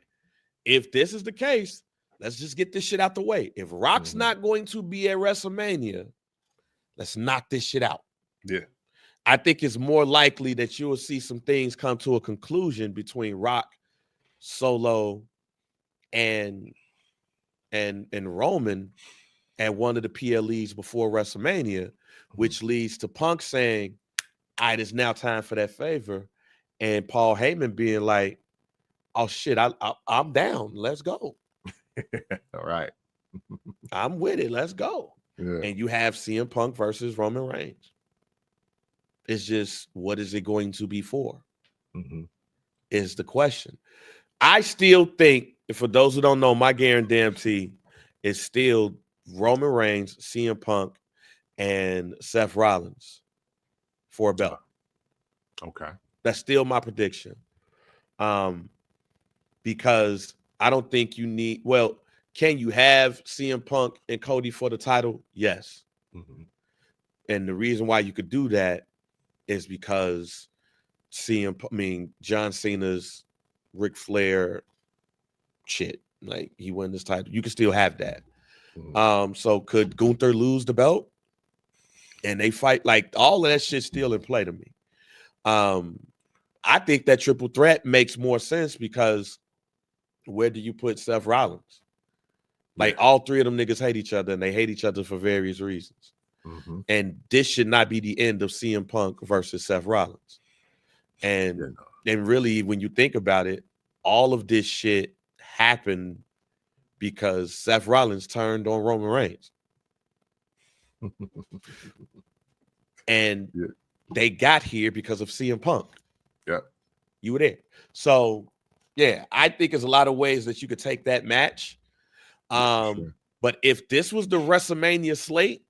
if this is the case, let's just get this shit out the way. If Rock's not going to be at WrestleMania, let's knock this shit out. yeah. I think it's more likely that you will see some things come to a conclusion between Rock, Solo, and Roman at one of the PLEs before WrestleMania, which leads to Punk saying, "All right, it's now time for that favor," and Paul Heyman being like, "Oh shit, I'm down. Let's go. All right. I'm with it. Let's go." Yeah. And you have CM Punk versus Roman Reigns. It's just, what is it going to be for? Is the question. I still think, for those who don't know, my guarantee is still Roman Reigns, CM Punk, and Seth Rollins for a belt. Okay. That's still my prediction. Because I don't think you need, well, can you have CM Punk and Cody for the title? Yes. And the reason why you could do that is because John Cena's Ric Flair shit. Like, he won this title. You can still have that. So could Gunther lose the belt and they fight? Like, all of that shit's still in play to me. I think that triple threat makes more sense because where do you put Seth Rollins? Like, all three of them niggas hate each other, and they hate each other for various reasons. And this should not be the end of CM Punk versus Seth Rollins. And really, when you think about it, all of this shit happened because Seth Rollins turned on Roman Reigns. And they got here because of CM Punk. Yeah. You were there. So, yeah, I think there's a lot of ways that you could take that match. But if this was the WrestleMania slate,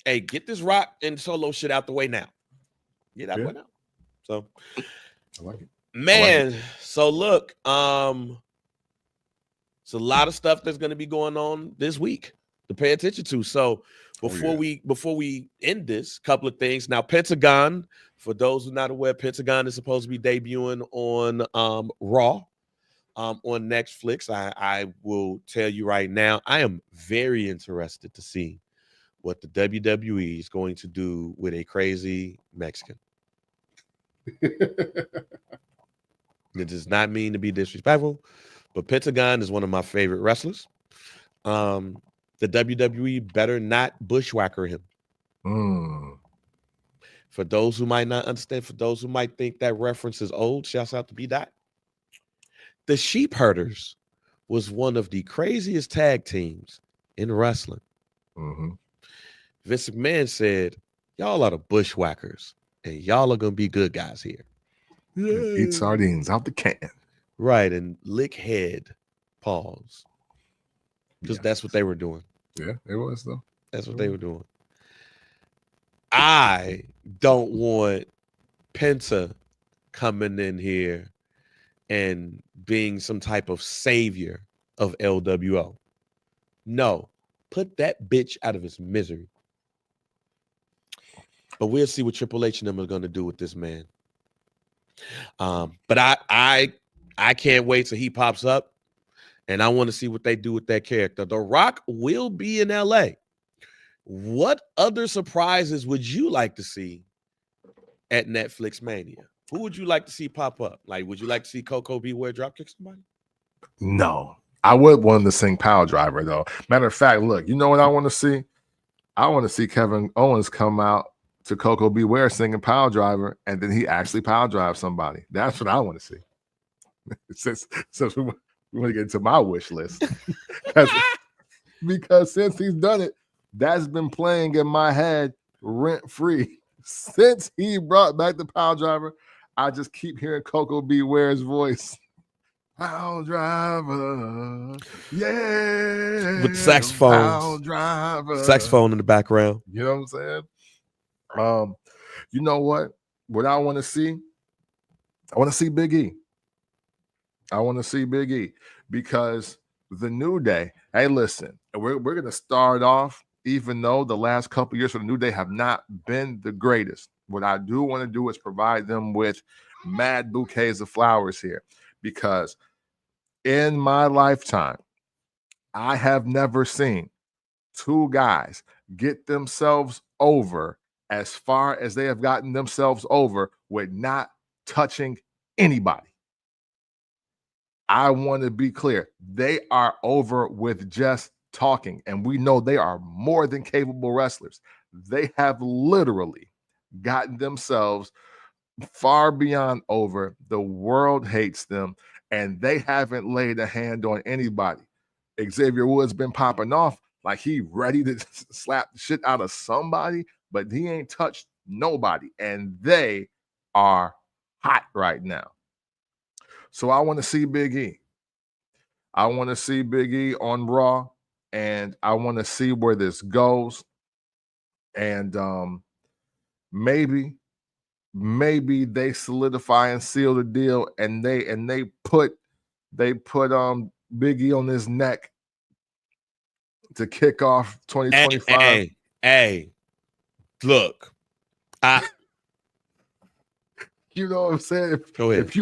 hey, get this Rock and Solo shit out the way now. Get out the way now. So, I like it. Man, so look, it's a lot of stuff that's going to be going on this week to pay attention to. So before we end this, couple of things. Now, Pentagon, for those who are not aware, Pentagon is supposed to be debuting on Raw on Netflix. I will tell you right now, I am very interested to see what the WWE is going to do with a crazy Mexican. It does not mean to be disrespectful, but Pentagon is one of my favorite wrestlers. The WWE better not bushwhacker him. For those who might not understand, for those who might think that reference is old, shouts out to B-Dot. The Sheep Herders was one of the craziest tag teams in wrestling. Vince McMahon said, y'all are the bushwhackers, and y'all are going to be good guys here. Eat sardines out the can. Right, and lick head paws. Because that's what they were doing. Yeah, it was, though. That's what they were doing. I don't want Penta coming in here and being some type of savior of LWO. No, put that bitch out of his misery. But we'll see what Triple H and them are going to do with this man. But I can't wait till he pops up, and I want to see what they do with that character. The Rock will be in LA. What other surprises would you like to see at NetflixMania? Who would you like to see pop up? Like, would you like to see Coco Beware dropkick somebody? No. I would want to sing Power Driver, though. Matter of fact, look, you know what I want to see? I want to see Kevin Owens come out to Coco Beware singing Power Driver, and then he actually power drives somebody. That's what I want to see. Since we want to get into my wish list. because since he's done it, that's been playing in my head rent-free. Since he brought back the Power Driver, I just keep hearing Coco Beware's voice. Power Driver, yeah. With saxophones. Power Driver. Saxophone in the background. You know what I'm saying? You know what? What I want to see? I want to see Big E. I want to see Big E because the New Day. Hey, listen, we're going to start off, even though the last couple years for the New Day have not been the greatest. What I do want to do is provide them with mad bouquets of flowers here, because in my lifetime, I have never seen two guys get themselves over as far as they have gotten themselves over with not touching anybody. I want to be clear. They are over with just talking, and we know they are more than capable wrestlers. They have literally gotten themselves far beyond over. The world hates them, and they haven't laid a hand on anybody. Xavier Woods been popping off like he ready to slap the shit out of somebody, but he ain't touched nobody, and they are hot right now. So I want to see Big E. I want to see Big E on Raw, and I want to see where this goes. And maybe they solidify and seal the deal, and they put Big E on his neck to kick off 2025. Hey, look, you know what I'm saying? Go ahead. If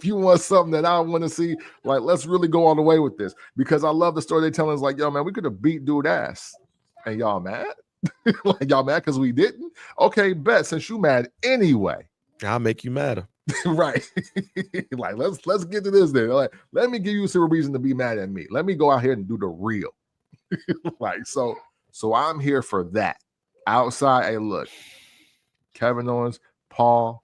you want something that I want to see, like, let's really go all the way with this, because I love the story they telling us. Like, yo, man, we could have beat dude ass, and y'all mad? Like, y'all mad because we didn't? Okay, bet, since you mad anyway, I'll make you madder. right? Like, let's get to this then. Like, let me give you some reason to be mad at me. Let me go out here and do the real. Like, so I'm here for that. Outside, hey, look, Kevin Owens, Paul,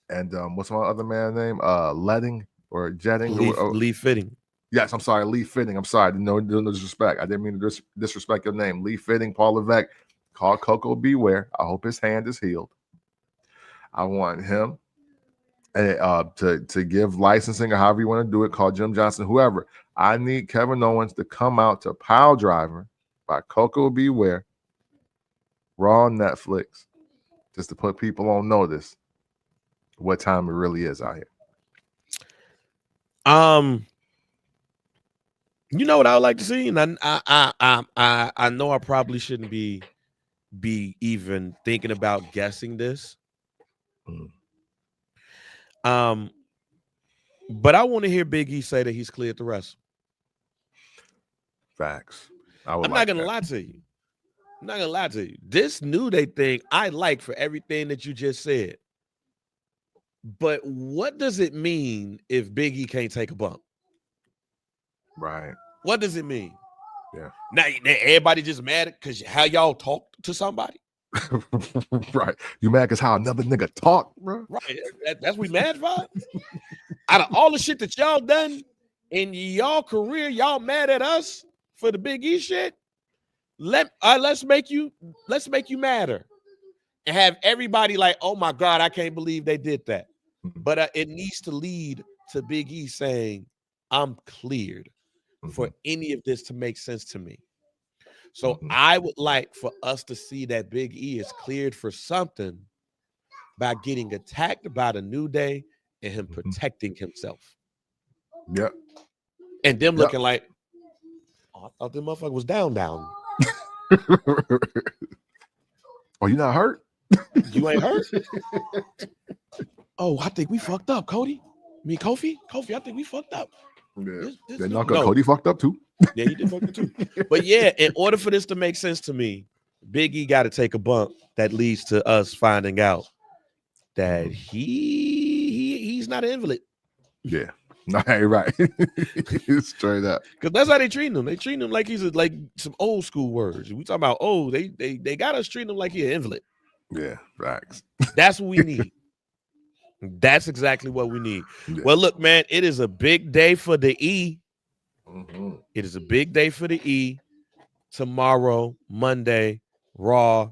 and what's my other man name? Letting or Jetting? Lee Fitting. Yes, I'm sorry, Lee Fitting. I'm sorry, no disrespect. I didn't mean to disrespect your name. Lee Fitting, Paul Levesque, called Coco Beware. I hope his hand is healed. I want him to give licensing, or however you want to do it, call Jim Johnson, whoever. I need Kevin Owens to come out to Pile Driver by Coco Beware, Raw on Netflix, just to put people on notice what time it really is out here. You know what I would like to see, and I know I probably shouldn't be even thinking about guessing this. But I want to hear Big E say that he's cleared to wrestle. Facts. I'm not gonna lie to you. I'm not gonna lie to you. This New Day thing I like for everything that you just said. But what does it mean if Big E can't take a bump? Right. What does it mean? Yeah. Now everybody just mad because how y'all talk to somebody? Right. You mad because how another nigga talk, bro? Right. That's we mad for? Out of all the shit that y'all done in y'all career, y'all mad at us for the Big E shit? Let's make you madder. And have everybody like, oh my God, I can't believe they did that. But it needs to lead to Big E saying, I'm cleared for any of this to make sense to me. So I would like for us to see that Big E is cleared for something by getting attacked by the New Day and him protecting himself. Yep. And them looking like, oh, I thought the motherfucker was down. Oh, you not hurt? You ain't hurt? Oh, I think we fucked up, Cody. Me, Kofi, I think we fucked up. Yeah. Cody fucked up too. Yeah, he did fuck up too. But yeah, in order for this to make sense to me, Big E got to take a bump that leads to us finding out that he's not an invalid. Yeah. Right. Straight up. Because that's how they treat him. They treat him like he's like some old school words. We talking about, they got us treating him like he's an invalid. Yeah, facts. That's what we need. That's exactly what we need. Yeah. Well, look, man, it is a big day for the E. It is a big day for the E. Tomorrow, Monday, Raw,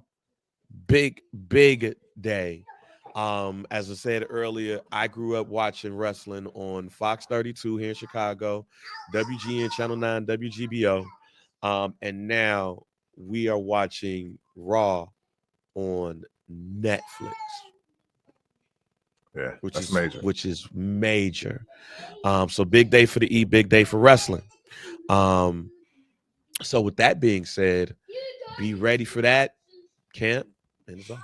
big day. As I said earlier, I grew up watching wrestling on Fox 32 here in Chicago, WGN Channel 9, WGBO. And now we are watching Raw on Netflix. Yeah, Which that's is major. which is major. So big day for the E, big day for wrestling. So with that being said, be ready for that camp. And it's on.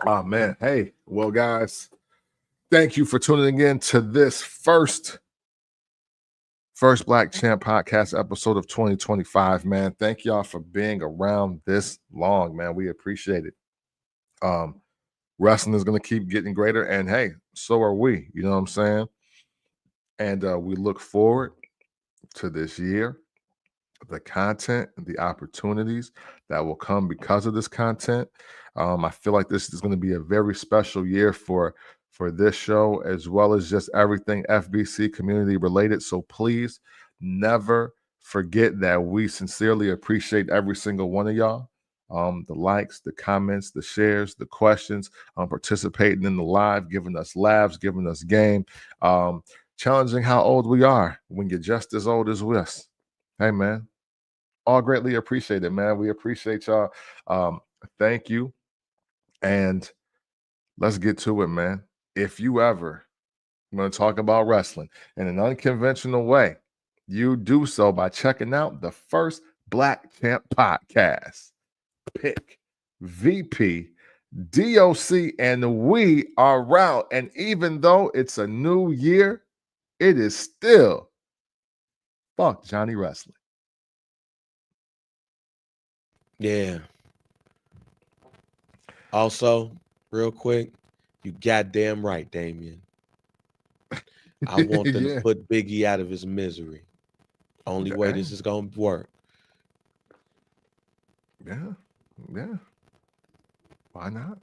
Oh man. Hey, well, guys, thank you for tuning in to this first Black Champ podcast episode of 2025, man. Thank y'all for being around this long, man. We appreciate it. Wrestling is going to keep getting greater, and hey, so are we. You know what I'm saying? And we look forward to this year, the content and the opportunities that will come because of this content. I feel like this is going to be a very special year for this show, as well as just everything FBC community related. So please never forget that we sincerely appreciate every single one of y'all. The likes, the comments, the shares, the questions, participating in the live, giving us laughs, giving us game, challenging how old we are when you're just as old as us. Hey, man, all greatly appreciated, man. We appreciate y'all. Thank you. And let's get to it, man. If you ever want to talk about wrestling in an unconventional way, you do so by checking out the first Black Champ podcast. Pick VP, DOC, and we are out. And even though it's a new year, it is still fuck Johnny Wrestling. Yeah. Also, real quick, you goddamn right, Damien. I want them to put Biggie out of his misery. Only way this is gonna work. Yeah. Why not?